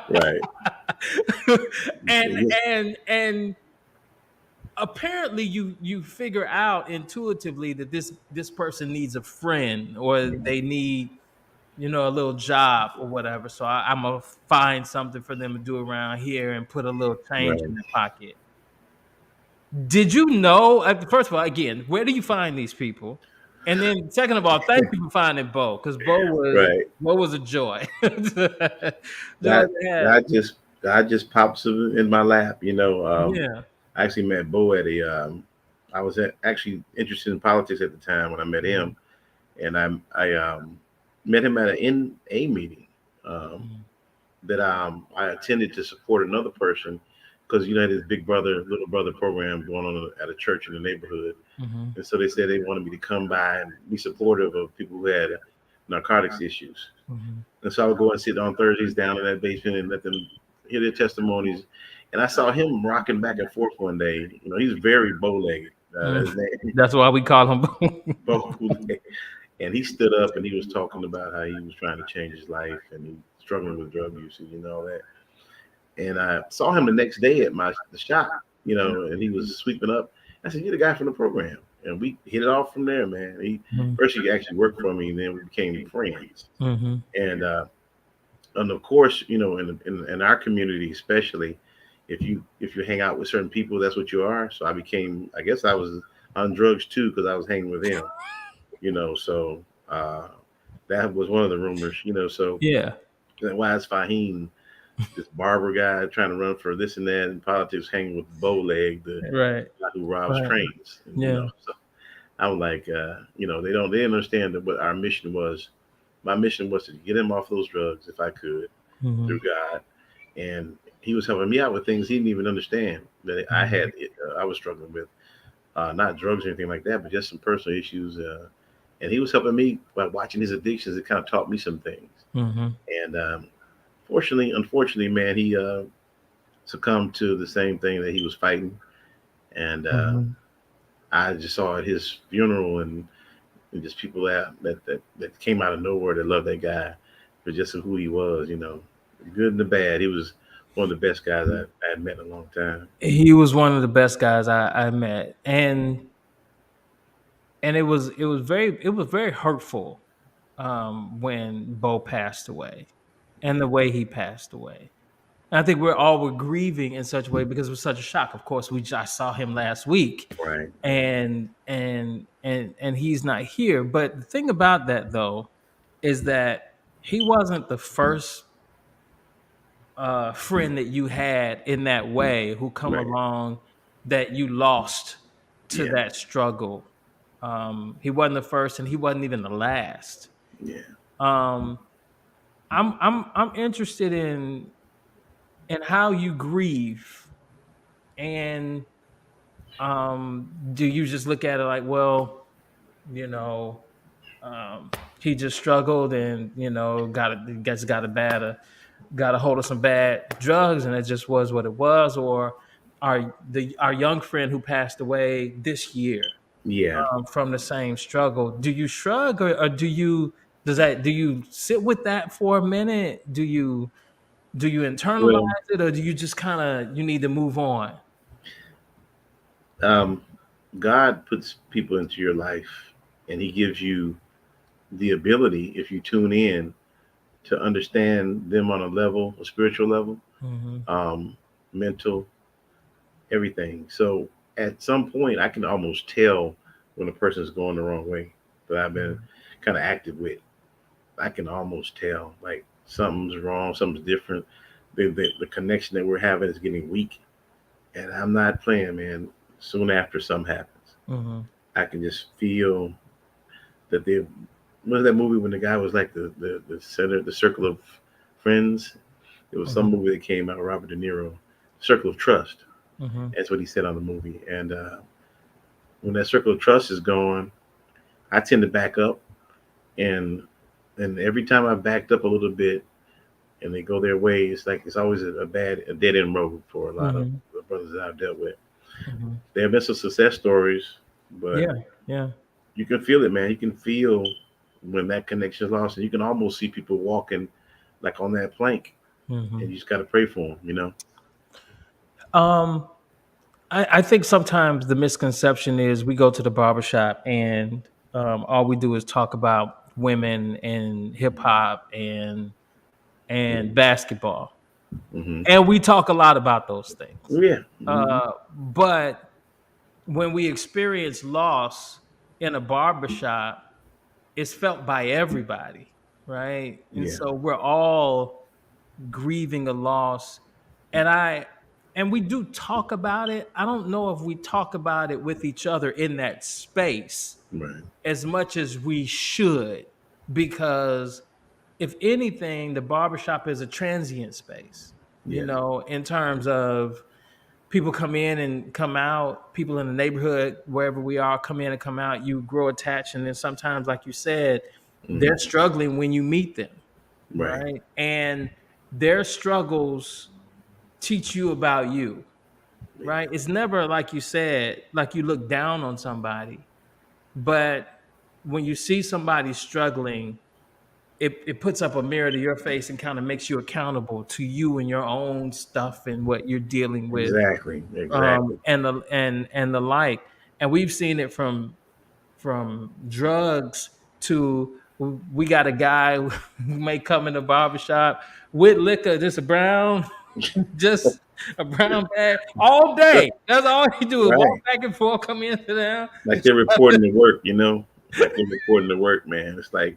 Right. and and apparently you figure out intuitively that this person needs a friend, or they need a little job or whatever, so I'm gonna find something for them to do around here and put a little change in Right. their pocket. Did you know, first of all, again, where do you find these people? And then second of all, thank you for finding Bo, because Right. Bo was a joy. Joy God, to have. God just pops in my lap. Yeah. I actually met Bo at a. I was actually interested in politics at the time when I met Mhm. him, and I met him at an NA meeting Mhm. that I attended to support another person because this big brother little brother program going on at a church in the neighborhood, Mhm. and so they said they wanted me to come by and be supportive of people who had narcotics issues. Mhm. And so I would go and sit on Thursdays down in that basement and let them hear their testimonies. And I saw him rocking back and forth one day. He's very bow-legged. Mhm. His name That's why we call him Bo. bow-legged. And he stood up and he was talking about how he was trying to change his life and he was struggling with drug usage and all that. And I saw him the next day at the shop, and he was sweeping up. I said, "You're the guy from the program." And we hit it off from there, man. Mhm. First he actually worked for me, and then we became friends. Mhm. And of course, in our community, especially, if you hang out with certain people, that's what you are. So I guess I was on drugs too because I was hanging with him. So that was one of the rumors. So Yeah. then why is Faheem, this barber guy, trying to run for this and that in politics, hanging with Bowleg, the Right. guy who robs Right. trains? And Yeah. so I was like, they didn't understand what our mission was. My mission was to get him off those drugs if I could Mhm. through God, and he was helping me out with things he didn't even understand that I Mhm. had. I was struggling with, not drugs or anything like that, but just some personal issues. And he was helping me by watching his addictions. It kind of taught me some things. Mhm. And unfortunately, man, he succumbed to the same thing that he was fighting. And Mhm. I just saw at his funeral and just people that came out of nowhere that loved that guy for just who he was. Good and the bad. He was one of the best guys I had met in a long time. He was one of the best guys I met, and it was very hurtful when Bo passed away, and the way he passed away. And I think were grieving in such a way because it was such a shock. Of course, I saw him last week, Right. and he's not here. But the thing about that though is that he wasn't the first friend that you had in that way who come Right. along that you lost to Yeah. that struggle. He wasn't the first, and he wasn't even the last. Yeah. Um, I'm interested in how you grieve, and do you just look at it like, well, you know, he just struggled and got a got a hold of some bad drugs, and it just was what it was. Or our young friend who passed away this year Yeah. from the same struggle. Do you shrug, or do you sit with that for a minute? Do you internalize Well, it, or do you just kind of you need to move on? um, God puts people into your life, and He gives you the ability, if you tune in, to understand them on a level, a spiritual level, Hmm. um, mental, everything. So at some point, I can almost tell when a person is going the wrong way that I've been kind of active with. I can almost tell like something's wrong, something's different. The connection that we're having is getting weak, and I'm not playing, man. Soon after something happens, Hmm. I can just feel that they. What was that movie when the guy was like the center, the circle of friends? It was some Hmm. movie that came out, Robert De Niro, Circle of Trust. Hmm. That's what he said on the movie. And when that circle of trust is gone, I tend to back up, and every time I backed up a little bit, and they go their way, it's like it's always a dead end road for a lot of Hmm. the brothers that I've dealt with. Hmm. There have been some success stories, but Yeah, yeah. you can feel it, man. You can feel when that connection is lost, and you can almost see people walking like on that plank, and Hmm. you just got to pray for them, you know. Um, I think sometimes the misconception is we go to the barbershop and all we do is talk about women and hip hop and basketball, Hmm. and we talk a lot about those things. Yeah. Hmm. But when we experience loss in a barbershop, it's felt by everybody, right? And Yeah. so we're all grieving a loss, and we do talk about it. I don't know if we talk about it with each other in that space Right. as much as we should, because if anything, the barbershop is a transient space, Yes. in terms of people come in and come out, people in the neighborhood, wherever we are, come in and come out, you grow attached. And then sometimes, like you said, they're Hmm. struggling when you meet them, Right. right? And their struggles teach you about you, Yeah. right? It's never like you said, like you look down on somebody, but when you see somebody struggling, it puts up a mirror to your face and kind of makes you accountable to you and your own stuff and what you're dealing with, Exactly. Exactly. and the like. And we've seen it from drugs to we got a guy who may come in the barbershop with liquor, just a brown, just a brown bag all day. That's all he do is walk Right. back and forth, come in, sit down. Like they're reporting the work, you know. Like they're reporting the work, man. It's like,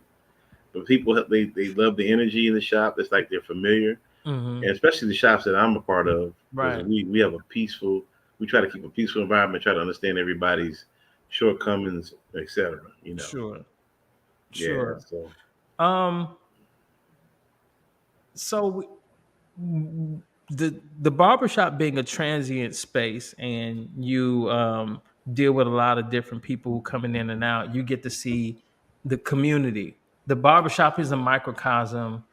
but people they love the energy in the shop. It's like they're familiar, Hmm. and especially the shops that I'm a part of, because Right. we have a peaceful. We try to keep a peaceful environment. Try to understand everybody's shortcomings, etc. You know. Sure. Yeah. Sure. So. Um. So the barbershop being a transient space, and you deal with a lot of different people who coming in and out, you get to see the community. The barbershop is a microcosm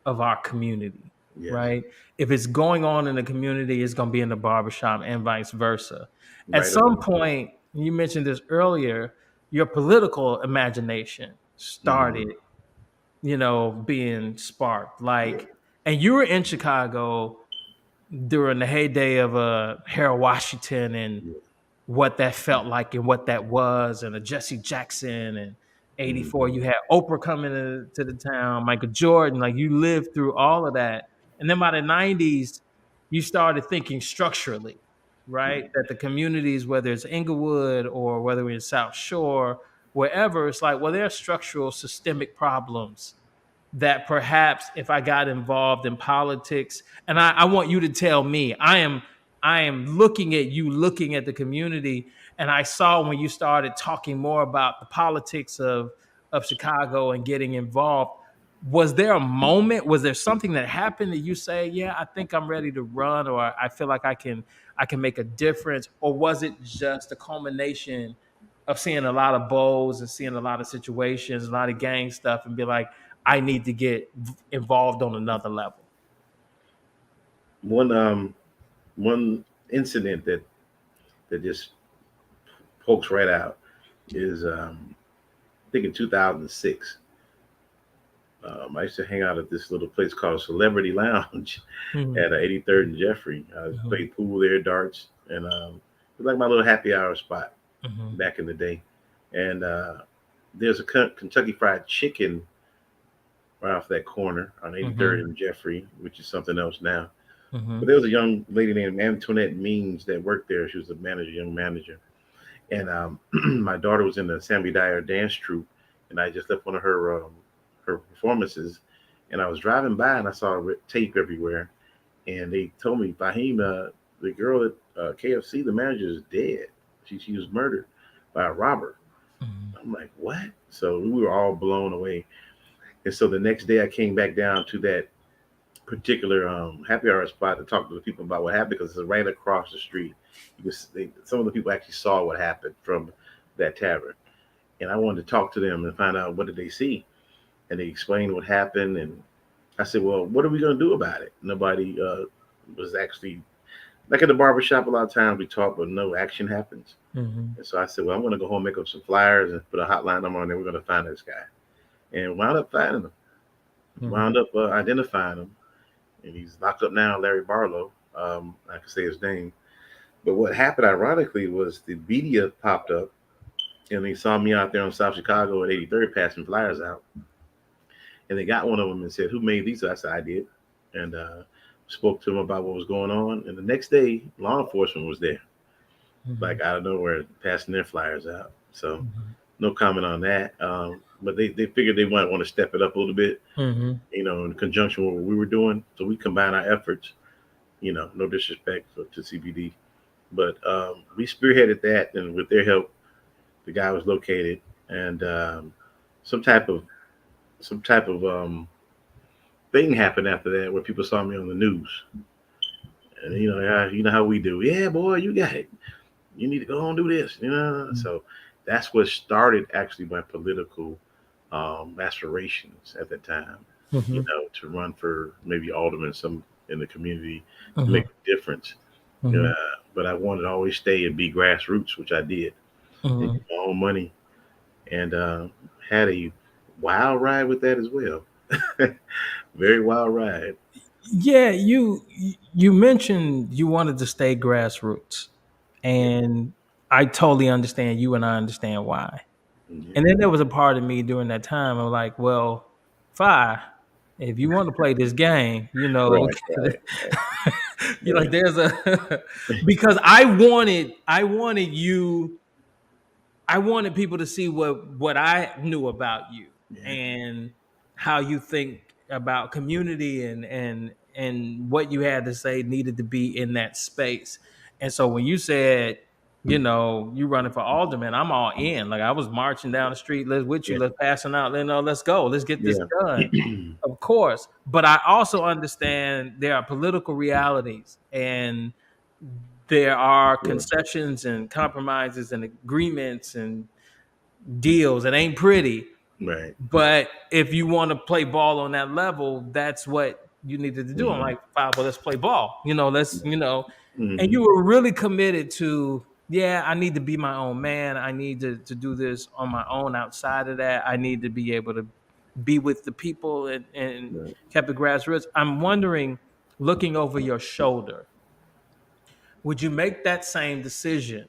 of our community, Yes. right? If it's going on in the community, it's going to be in the barbershop, and vice versa. At Right some on. point, you mentioned this earlier, your political imagination Hmm. started, being sparked. Yeah. Like, and you were in Chicago during the heyday of Harold Washington and Yeah. what that felt like and what that was, and a Jesse Jackson and '84. Hmm. You had Oprah coming to the town, Michael Jordan. Like, you lived through all of that, and then by the '90s, you started thinking structurally, right? That the communities, whether it's Inglewood or whether we're in South Shore, wherever, it's like, well, there are structural, systemic problems that perhaps if I got involved in politics, and I want you to tell me, I am looking at you, looking at the community, and I saw when you started talking more about the politics of Chicago and getting involved. Was there a moment? Was there something that happened that you say, yeah, I think I'm ready to run, or I feel like I can make a difference, or was it just a culmination of seeing a lot of bowls and seeing a lot of situations, a lot of gang stuff, and be like, I need to get involved on another level? One one incident that just pokes right out is I think in 2006. I used to hang out at this little place called Celebrity Lounge Mm-hmm. at 83rd and Jeffrey. I Mm-hmm. played pool there, darts, and it was like my little happy hour spot Mm-hmm. back in the day. And there's a Kentucky Fried Chicken right off that corner on 83rd Mm-hmm. and Jeffrey, which is something else now. Mm-hmm. But there was a young lady named Antoinette Means that worked there. She was a manager, young manager. And my daughter was in the Sammy Dyer dance troupe, and I just left one of her performances. And I was driving by, and I saw tape everywhere. And they told me, Fahim, the girl at KFC, the manager, is dead. She was murdered by a robber. I'm like, what? So we were all blown away. And so the next day, I came back down to that particular happy hour spot to talk to the people about what happened because it's right across the street. Some of the people actually saw what happened from that tavern, and I wanted to talk to them and find out what did they see, and they explained what happened. And I said, well, what are we going to do about it? Nobody was actually like at the barbershop. A lot of times we talk, but no action happens. Mm-hmm. And so I said, well, I'm going to go home, make up some flyers, and put a hotline number on there. We're going to find this guy, and wound up finding him. Mm-hmm. Wound up identifying him, and he's locked up now. Larry Barlow, I can say his name. But what happened, ironically, was the media popped up, and they saw me out there on South Chicago at 83rd passing flyers out, and they got one of them and said, "Who made these?" I said, "I did," and spoke to them about what was going on. And the next day, law enforcement was there, like out of nowhere, passing their flyers out. So Mm-hmm. no comment on that. But they figured they might want to step it up a little bit, Mm-hmm. in conjunction with what we were doing. So we combined our efforts. No disrespect to CBD, but we spearheaded that, and with their help, the guy was located, and some type of some type of thing happened after that where people saw me on the news, and you know how we do. Yeah, boy, you got it. You need to go and do this. So that's what started actually my political aspirations at that time. Mm-hmm. To run for maybe alderman, some in the community to Mm-hmm. make a difference. Mm-hmm. But I wanted to always stay and be grassroots, which I did, and Mm-hmm. get my own money, and had a wild ride with that as well. Very wild ride. Yeah, you mentioned you wanted to stay grassroots, Yeah, and I totally understand you, and I understand why. yeah. And then there was a part of me during that time. I'm like, well, fine, if you want to play this game, Right, right, you like right. there's a because I wanted people to see what I knew about you Yeah, and how you think about community and what you had to say needed to be in that space. And so when you said, you running for alderman, I'm all in. Like I was marching down the street, let's with you, yeah, let's passing out, let's go, let's get this yeah. done. Of course. But I also understand there are political realities and there are Of course. concessions and compromises and agreements and deals. It ain't pretty, Right. but if you want to play ball on that level, that's what you needed to do. I'm Mm-hmm. like, fine, well, let's play ball. And Mm-hmm. you were really committed to, yeah, I need to be my own man. I need to do this on my own. Outside of that, I need to be able to be with the people and Right. kept the grassroots. I'm wondering, looking over your shoulder, would you make that same decision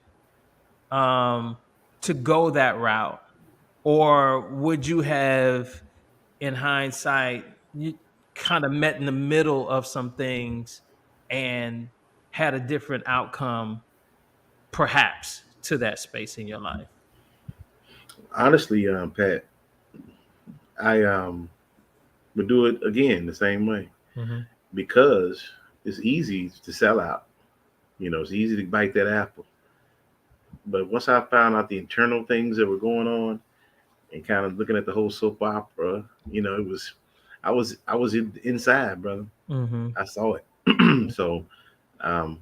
um, to go that route? Or would you have, in hindsight, you kind of met in the middle of some things and had a different outcome, perhaps, to that space in your life? Honestly, Pat, I would do it again the same way Mm-hmm. because it's easy to sell out. It's easy to bite that apple. But once I found out the internal things that were going on and kind of looking at the whole soap opera, it was, I was inside, brother. Mm-hmm. I saw it. So um,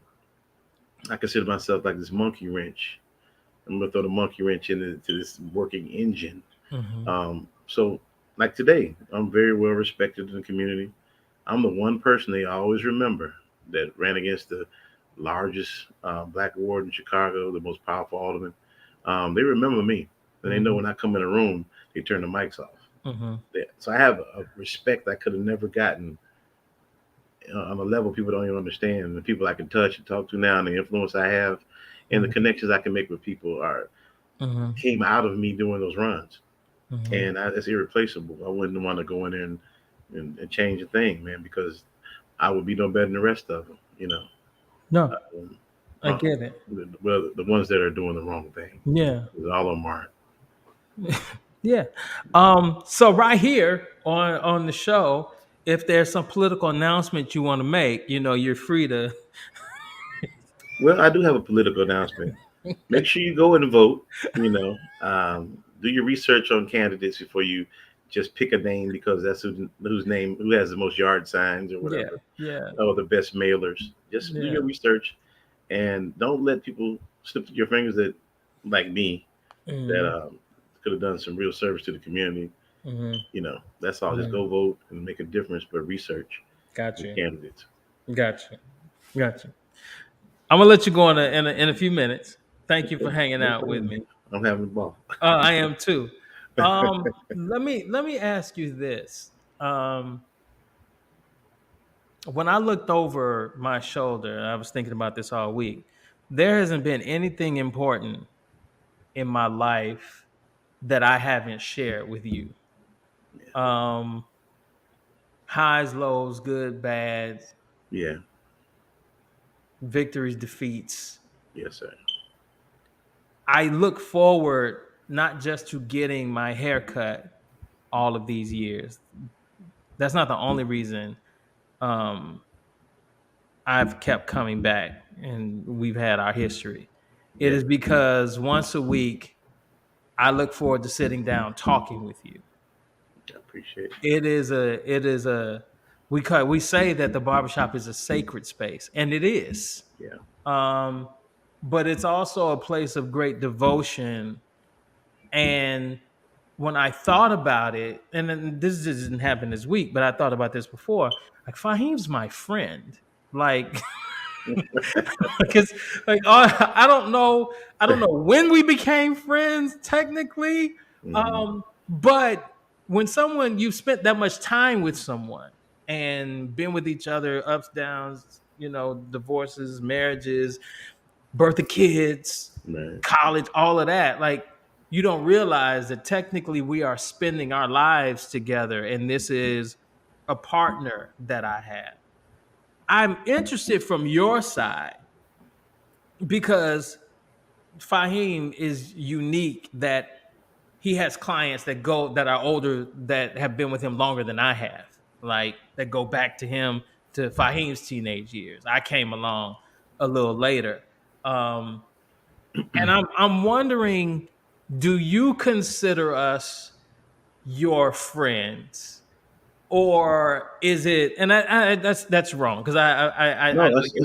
I consider myself like this monkey wrench I'm gonna throw the monkey wrench into this working engine. Mm-hmm. So like today, I'm very well respected in the community. I'm the one person they always remember that ran against the largest black ward in Chicago, the most powerful alderman. They remember me, and they know Mm-hmm. when I come in a room, they turn the mics off. Mm-hmm. So I have a respect I could have never gotten on a level people don't even understand. The people I can touch and talk to now, and the influence I have, and the connections I can make with people are Mm-hmm. came out of me doing those runs, Mm-hmm. and it's irreplaceable. I wouldn't want to go in there and change a thing, man, because I would be no better than the rest of them. No, Um, I get it. well, the ones that are doing the wrong thing, Yeah. 'cause all of them aren't. Yeah. So right here on the show, if there's some political announcement you want to make, you're free to. Well, I do have a political announcement. Make sure you go and vote. Do your research on candidates before you just pick a name because that's who has the most yard signs or Yeah. whatever, Yeah. or the best mailers. Just do Yeah. your research and don't let people slip through your fingers that, like me, that Mm-hmm. could have done some real service to the community. Mm-hmm. That's all. Just Mm-hmm. go vote and make a difference, but research Got your you. candidates. Got you. Got you. I'm gonna let you go in a few minutes. Thank you for Okay, hanging no out with problem, me. man. I'm having a ball. I am too. Let me ask you this. Um, when I looked over my shoulder, and I was thinking about this all week, there hasn't been anything important in my life that I haven't shared with you. Um, highs, lows, good, bad, Yeah. victories, defeats. Yes, sir. I look forward not just to getting my hair cut all of these years. That's not the only reason um, I've kept coming back and we've had our history. It Yeah. is because once a week I look forward to sitting down talking with you. I appreciate it. It is a we say that the barbershop is a sacred space, and it is. Yeah. Um, but it's also a place of great devotion. And when I thought about it, and then this didn't happen this week, but I thought about this before. Like Fahim's my friend. Like because I don't know when we became friends technically, Hmm. but when someone you've spent that much time with someone and been with each other, ups, downs, divorces, marriages, birth of kids, Man. college, all of that, like you don't realize that technically we are spending our lives together, and this is a partner that I have. I'm interested from your side because Fahim is unique that he has clients that are older that have been with him longer than I have, like that go back to him to Fahim's teenage years. I came along a little later, um, and I'm wondering, do you consider us your friends? Or is it? And that's wrong because I No, know that's you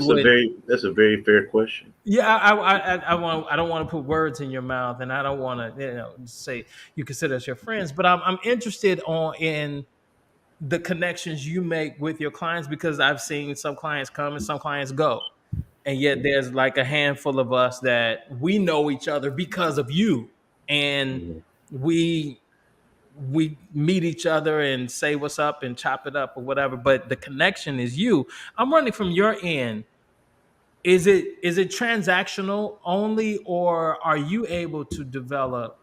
that's a would. very fair question. Yeah, I don't want to put words in your mouth, and I don't want to say you consider us your friends, but I'm interested in the connections you make with your clients because I've seen some clients come and some clients go, and yet there's like a handful of us that we know each other because of you, and Mhm. we we meet each other and say what's up and chop it up or whatever, but the connection is you. I'm running from your end. Is it transactional only, or are you able to develop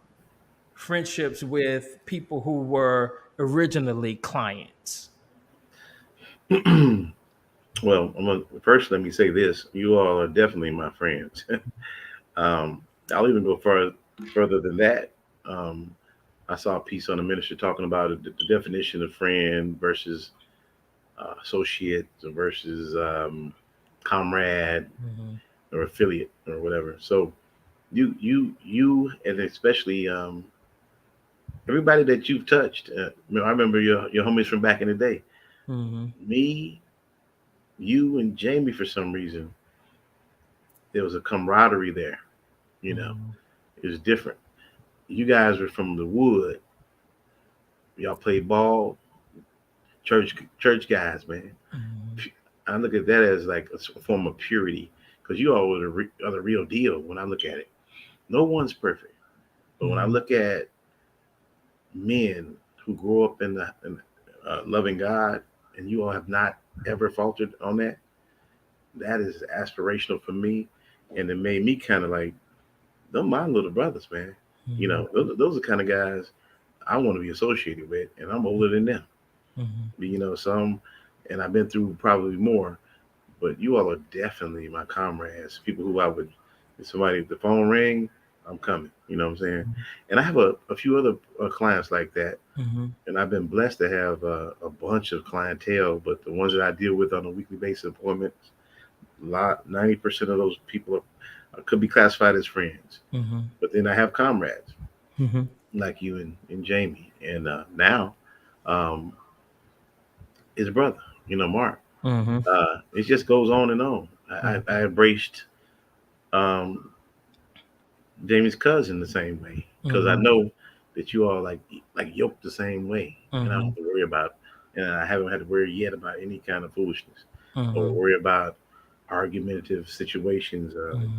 friendships with people who were originally clients? Well, first let me say this: you all are definitely my friends. I'll even go further than that. Um, I saw a piece on the minister talking about the definition of friend versus associate versus comrade Mm-hmm. or affiliate or whatever. So you, and especially everybody that you've touched. I remember your homies from back in the day. Mm-hmm. Me, you, and Jamie. For some reason, there was a camaraderie there. You know, Mm-hmm. is different. You guys are from the wood. Y'all play ball, church guys, man. Mhm. I look at that as like a form of purity because you all are the real deal. When I look at it, no one's perfect, but when I Mhm. look at men who grow up in loving God, and you all have not ever faltered on that, that is aspirational for me, and it made me kind of like, they're my little brothers, man. You Mhm. know, those are the kind of guys I want to be associated with, and I'm older than them. Mhm. You know, some, and I've been through probably more, but you all are definitely my comrades. People who I would, if somebody, if the phone ring, I'm coming. You know what I'm saying? And I have a few other clients like that, Mhm. and I've been blessed to have a bunch of clientele. But the ones that I deal with on a weekly basis, appointments, 90% of those people could be classified as friends. Mhm. But then I have comrades Mhm. like you and Jamie, and now um, his brother, you know, Mark. Mhm. It just goes on and on. I embraced um, Jamie's cousin the same way because I Mhm. know that you all like yoked the same way, and I don't have Mhm. to worry about, and I haven't had to worry yet about any kind of foolishness or Mhm. worry about argumentative situations, Mhm.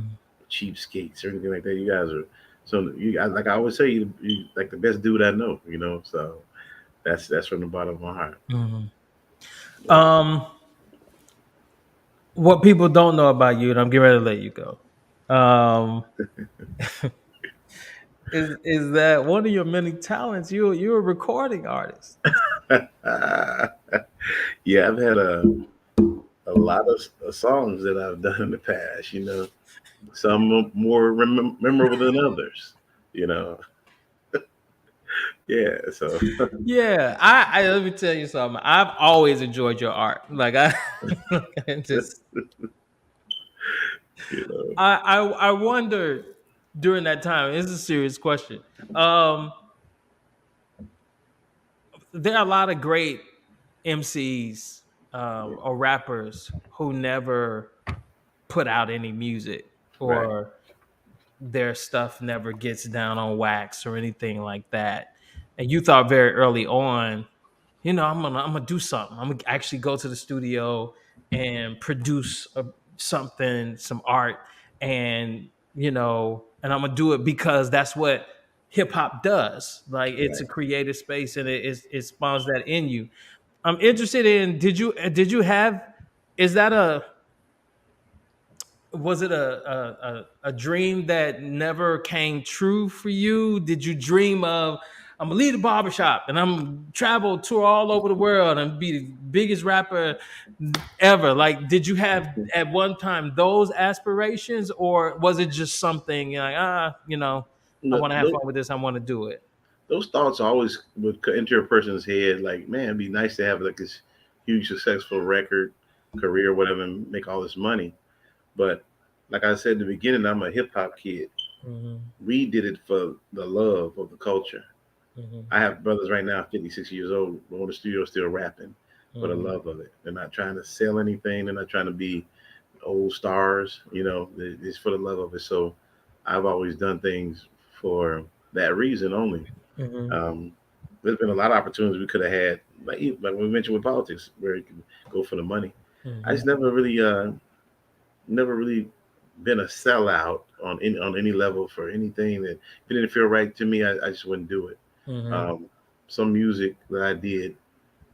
cheapskates or anything like that. You guys are so like I always say, you like the best dude I know. You know, so that's from the bottom of my heart. Mhm. Yeah. Um, what people don't know about you, and I'm getting ready to let you go, is that one of your many talents? You're a recording artist. Yeah, I've had a lot of songs that I've done in the past. You know, some more memorable than others. You know, yeah. So Yeah, I let me tell you something. I've always enjoyed your art. Like I, I just you know, I wondered during that time. This is a serious question. Um, there are a lot of great MCs or rappers who never put out any music right, or their stuff never gets down on wax or anything like that. And you thought very early on, I'm gonna do something. I'm gonna actually go to the studio and produce something, some art, and and I'm gonna do it because that's what hip hop does. Like it's a right. creative space, and it spawns that in you. I'm interested in. Did you have? Is that a was it a dream that never came true for you? Did you dream of I'm gonna lead a barbershop and I'm travel tour all over the world and be the biggest rapper ever? Like, did you have at one time those aspirations, or was it just something you're like, I No, want to have fun with this, I want to do it? those thoughts always would enter a person's head. Like, man, it'd be nice to have like this huge successful record, career, whatever, and make all this money. But like I said in the beginning, I'm a hip hop kid. Hmm. We did it for the love of the culture. Hmm. I have brothers right now, 56 years old, going to the studio still rapping for the Hmm. love of it. They're not trying to sell anything. They're not trying to be old stars. You know, it's for the love of it. So I've always done things for that reason only. Hmm. Um, there's been a lot of opportunities we could have had, like we mentioned with politics, where you can go for the money. I Hmm. just never really been a sellout on any level for anything that if it didn't feel right to me, I just wouldn't do it. Hmm. Um, some music that I did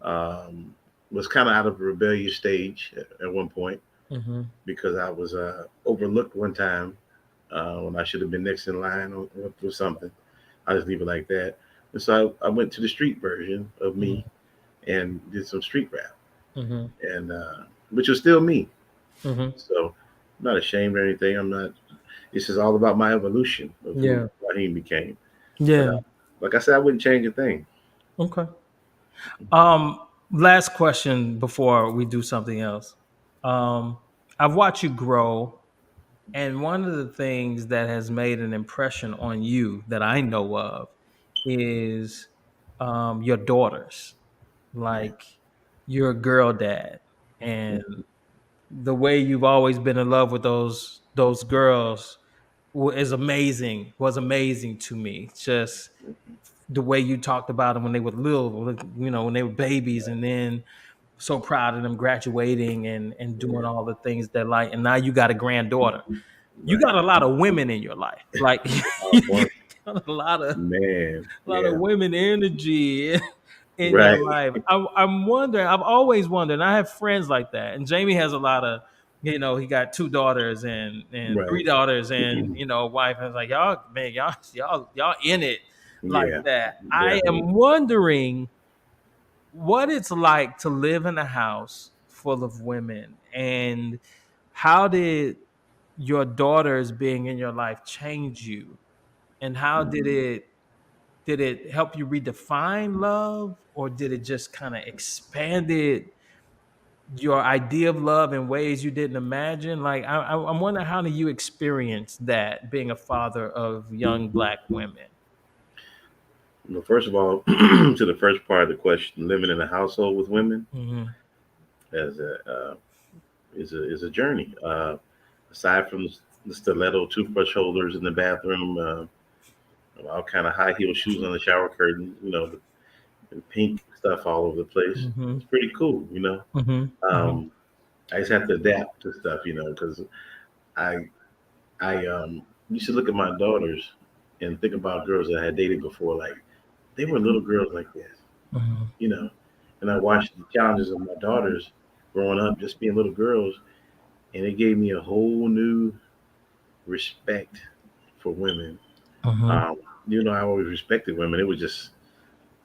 um, was kind of out of a rebellious stage at one point Hmm. because I was overlooked one time when I should have been next in line or something. I just leave it like that. And so I went to the street version of me and did some street rap, Hmm. and which was still me. Hmm. So I'm not ashamed or anything. I'm not. This is all about my evolution of who Yeah. Raheem became. But Yeah. like I said, I wouldn't change a thing. Okay. Um, Last question before we do something else. Um, I've watched you grow, and one of the things that has made an impression on you that I know of is your daughters. Right. Like you're a girl dad, and Mhm. the way you've always been in love with those girls. is amazing. Was amazing to me. Just the way you talked about them when they were little, when they were babies, and then so proud of them graduating and doing Yeah. all the things they like. And now you got a granddaughter. You Right. got a lot of women in your life. Like Oh, you boy, got man. a lot of Yeah. women energy in your Right. life. I'm wondering. I've always wondered. I have friends like that, and Jamie has a lot of. He got two daughters and three Right. daughters and a wife. I was like, y'all, man, y'all in it like Yeah. that. I Definitely. am wondering what it's like to live in a house full of women, and how did your daughters being in your life change you, and how did it help you redefine love, or did it just kind of expanded your idea of love in ways you didn't imagine? Like I'm wondering, how do you experience that being a father of young black women? Well, first of all, to the first part of the question, living in a household with women Mm-hmm. as a is a journey. Aside from the stiletto toothbrush holders in the bathroom, all kind of high heel shoes on the shower curtain, the pink stuff all over the place. Mm-hmm. It's pretty cool. Mm-hmm. Mm-hmm. Um, I just have to adapt to stuff, because I I used to look at my daughters and think about girls that I had dated before, like they were little girls like this, Mm-hmm. you know. And I watched the challenges of my daughters growing up, just being little girls, and it gave me a whole new respect for women. Mm-hmm. Um, I always respected women. It was just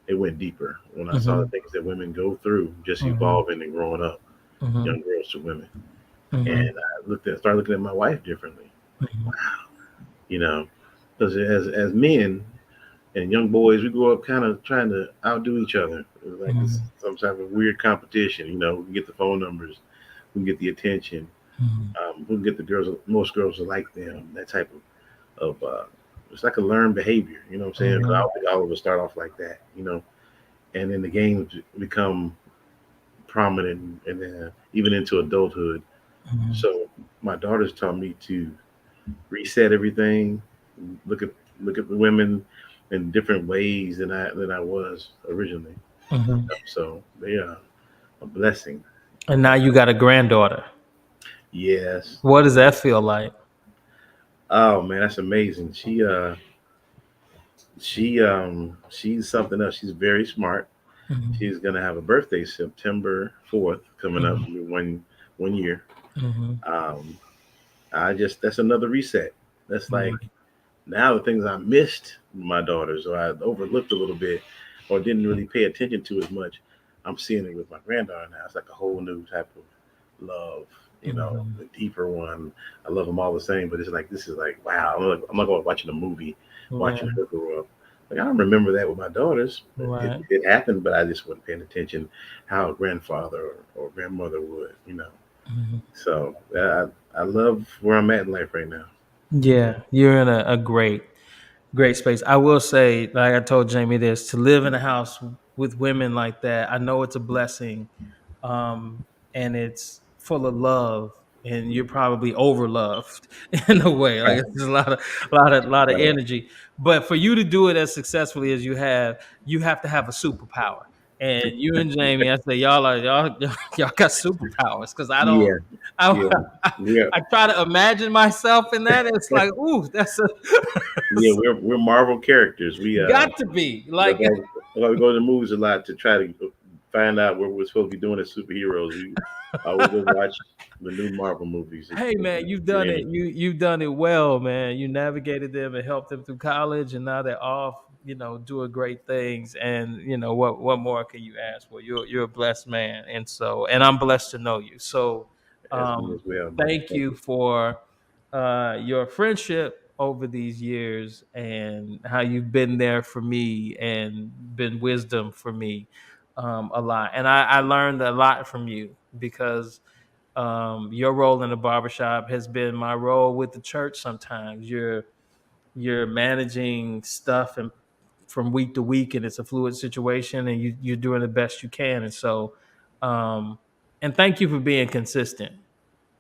it went deeper when I saw the Mm-hmm. things that women go through, just Mm-hmm. evolving and growing up, Mm-hmm. young girls to women. And Mm-hmm. I started looking at my wife differently, like Mm-hmm. wow, you know, because as men and young boys, we grew up kind of trying to outdo each other. It was like this Mm-hmm. some type of weird competition. We can get the phone numbers, we can get the attention, we can get the girls. Most girls are like them. That type of it's like a learned behavior. You know what I'm saying? 'Cause I Mm-hmm. don't think all of us start off like that. And then the games become prominent, and then even into adulthood. Mm-hmm. So my daughters taught me to reset everything, look at look at the women in different ways than I was originally. Mm-hmm. So they are a blessing. And now you got a granddaughter. Yes. What does that feel like? Oh man, that's amazing. She's something else. She's very smart. Mm-hmm. She's gonna have a birthday September 4th coming up. Mm-hmm. One year. Mm-hmm. Um, that's another reset. That's like Mm-hmm. now the things I missed with my daughters or I overlooked a little bit or didn't really pay attention to as much. I'm seeing it with my granddaughter now. It's like a whole new type of love, Mm-hmm. the deeper one. I love them all the same, but it's like this is like wow. I'm not going watching a movie, watching Right. her grow up. Like I don't remember that with my daughters. It, Right. it happened, but I just wasn't paying attention how a grandfather or grandmother would. Mhm. So I love where I'm at in life right now. Yeah, you're in a great space. I will say, like I told Jamie this, to live in a house with women like that, I know it's a blessing, and it's full of love, and you're probably overloved in a way. Like it's just a lot of Right. energy. But for you to do it as successfully as you have to have a superpower. And you and Jamie, I say y'all got superpowers because I don't. Yeah. I, Yeah. Yeah. I try to imagine myself in that. It's like, ooh, that's a Yeah, we're Marvel characters. We got to be that's like. why we go to the movies a lot to try to find out what we're supposed to be doing as superheroes. We always go watch the new Marvel movies. It's, Hey it's man, you've good done it. energy. You've done it well, man. You navigated them and helped them through college, and now they're off, doing great things. And what more can you ask for? You're a blessed man, and I'm blessed to know you. So, As me as well, man. thank Thank you you. for your friendship over these years and how you've been there for me and been wisdom for me, a lot. And I learned a lot from you because your role in the barbershop has been my role with the church. Sometimes you're managing stuff and from week to week, and it's a fluid situation, and you're doing the best you can. And so, um, and thank you for being consistent.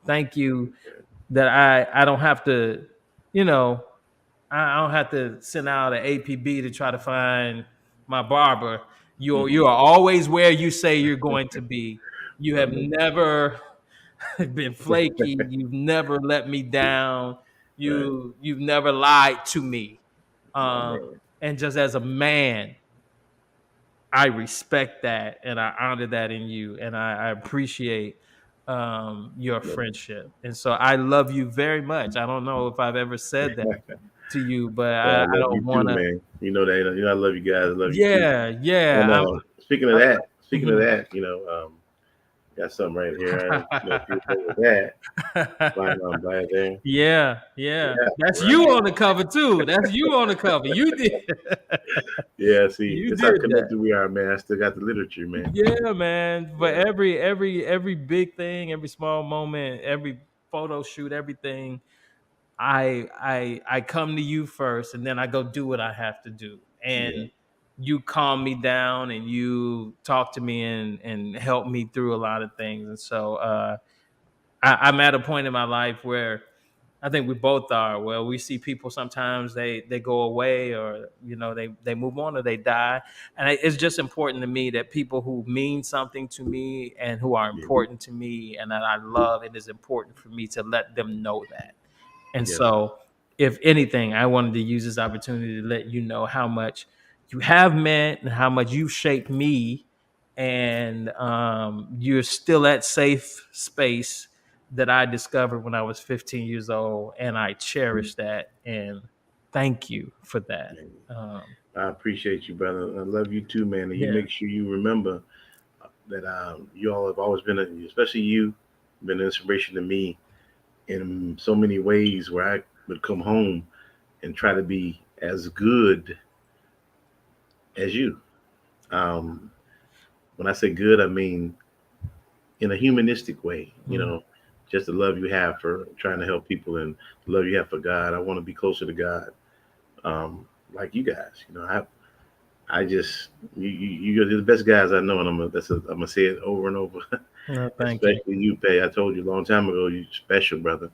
Thank you that I don't have to. you know, I don't have to send out an APB to try to find my barber. You are always where you say you're going to be. You Oh have man, never been flaky. You've never let me down. right. You've never lied to me. Oh Um, man, and just as a man, I respect that and I honor that in you, and I appreciate your yeah. friendship. And so I love you very much. I don't know if I've ever said that to you, but Well, I I love you don't too, want to. man. You know that. You know I love you guys. I love you too. Yeah, yeah. And speaking of Mhm. that, got something right here. I don't know if you remember that. By there. Yeah, yeah. Yeah, That's you right. on the cover too. That's you on the cover. You did. Yeah, see, You this how did that. connected we are, man. I still got the literature, man. Yeah, man. But Yeah, every big thing, every small moment, every photo shoot, everything, I come to you first, and then I go do what I have to do. yeah, And you calm me down, and you talk to me and help me through a lot of things. And so I'm at a point in my life where I think we both are. Well, we see people sometimes they go away, or they move on, or they die, and it's just important to me that people who mean something to me and who are yeah. important to me and that I love, it is important for me to let them know that. And Yes, sir. so, if anything, I wanted to use this opportunity to let you know how much you have meant and how much you shaped me, and you're still at safe space that I discovered when I was 15 years old, and I cherish that. And thank you for that. Man, Um, I appreciate you, brother. I love you too, man. And you yeah, make sure you remember that you all have always been, especially you, been an inspiration to me in so many ways. Where I would come home and try to be as good as you. Um, when I say good, I mean in a humanistic way. mm, Just the love you have for trying to help people and the love you have for God. I want to be closer to God, like you guys. I just you're the best guys I know, and I'm gonna say it over and over. no, thank you, Especially you, Pay. I told you a long time ago, you special, brother.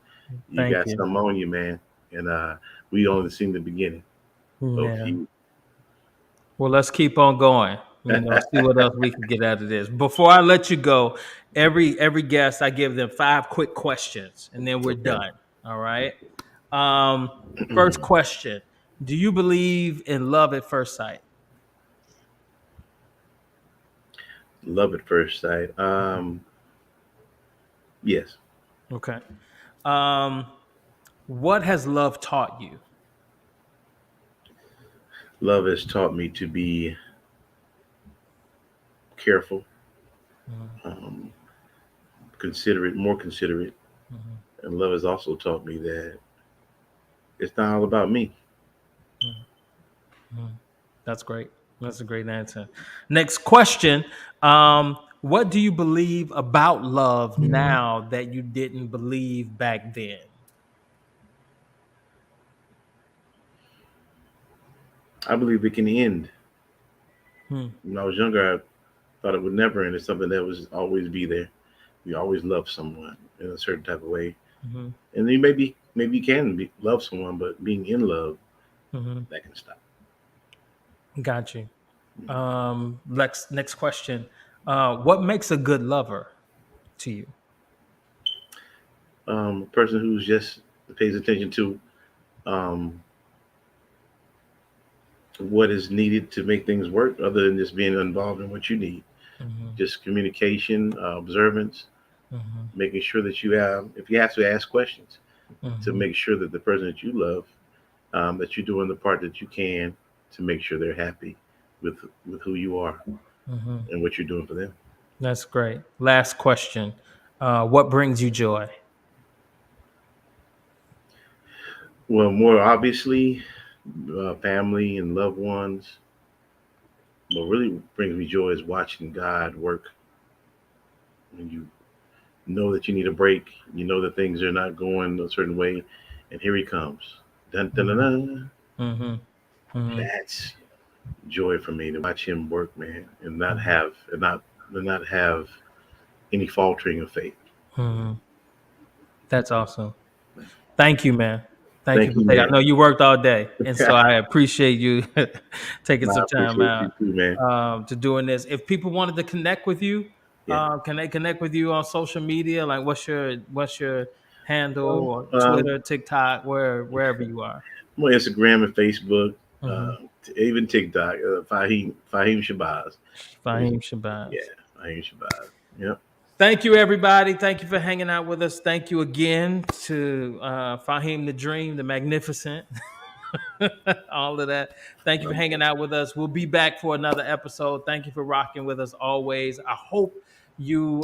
You thank got you. something on you, man. And we only seen the beginning of Yeah. you. Well, let's keep on going. See what else we can get out of this. Before I let you go, every guest I give them 5 quick questions, and then we're Okay. done. All right. Um, First question: do you believe in love at first sight? Love at first sight. Yes. Okay. Um, what has love taught you? Love has taught me to be careful, Mhm, um, considerate, more considerate. mhm, And love has also taught me that it's not all about me. mhm, mhm. That's great. That's a great answer. Next question. What do you believe about love now that you didn't believe back then? I believe it can end. Hmm. When I was younger, I thought it would never end. It's something that was always be there. You always love someone in a certain type of way, Hmm. and you maybe you can love someone, but being in love Hmm. that can stop. Got you. Next question. What makes a good lover to you? A person who's just pays attention to um, what is needed to make things work, other than just being involved in what you need. Hmm. Just communication, observance, Hmm. making sure that you have, if you have to ask questions, to Hmm. make sure that the person that you love, that you're doing the part that you can to make sure they're happy with who you are Hmm. and what you're doing for them. That's great. Last question. What brings you joy? Well, more obviously, family and loved ones. What really brings me joy is watching God work when you know that you need a break, you know that things are not going a certain way, and here he comes. Dun, dun, dun, Hmm. dun. Hmm. Hmm. That's joy for me to watch him work, man, and not Hmm. have and not have any faltering of faith. Hmm. That's awesome. Thank you, man. Thank you Thank for you, taking. I man. know you worked all day, and so I appreciate you taking No, I some time appreciate you out too, man. to doing this. If people wanted to connect with you, Yeah. can they connect with you on social media? Like, what's your handle Well, or Twitter, TikTok, wherever you are? I'm on Instagram and Facebook, Mm-hmm. even TikTok. Fahim Shabazz. Is- Fahim Yeah, Shabazz. Fahim Shabazz. Yep. Thank you, everybody. Thank you for hanging out with us. Thank you again to Fahim the Dream, the Magnificent, all of that. Thank you for hanging out with us. We'll be back for another episode. Thank you for rocking with us always. I hope you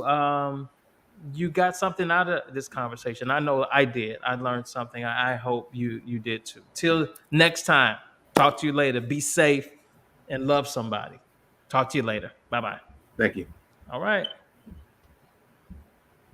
you got something out of this conversation. I know I did. I learned something. I hope you did too. Till next time. Talk to you later. Be safe and love somebody. Talk to you later. Bye bye. Thank you. All right.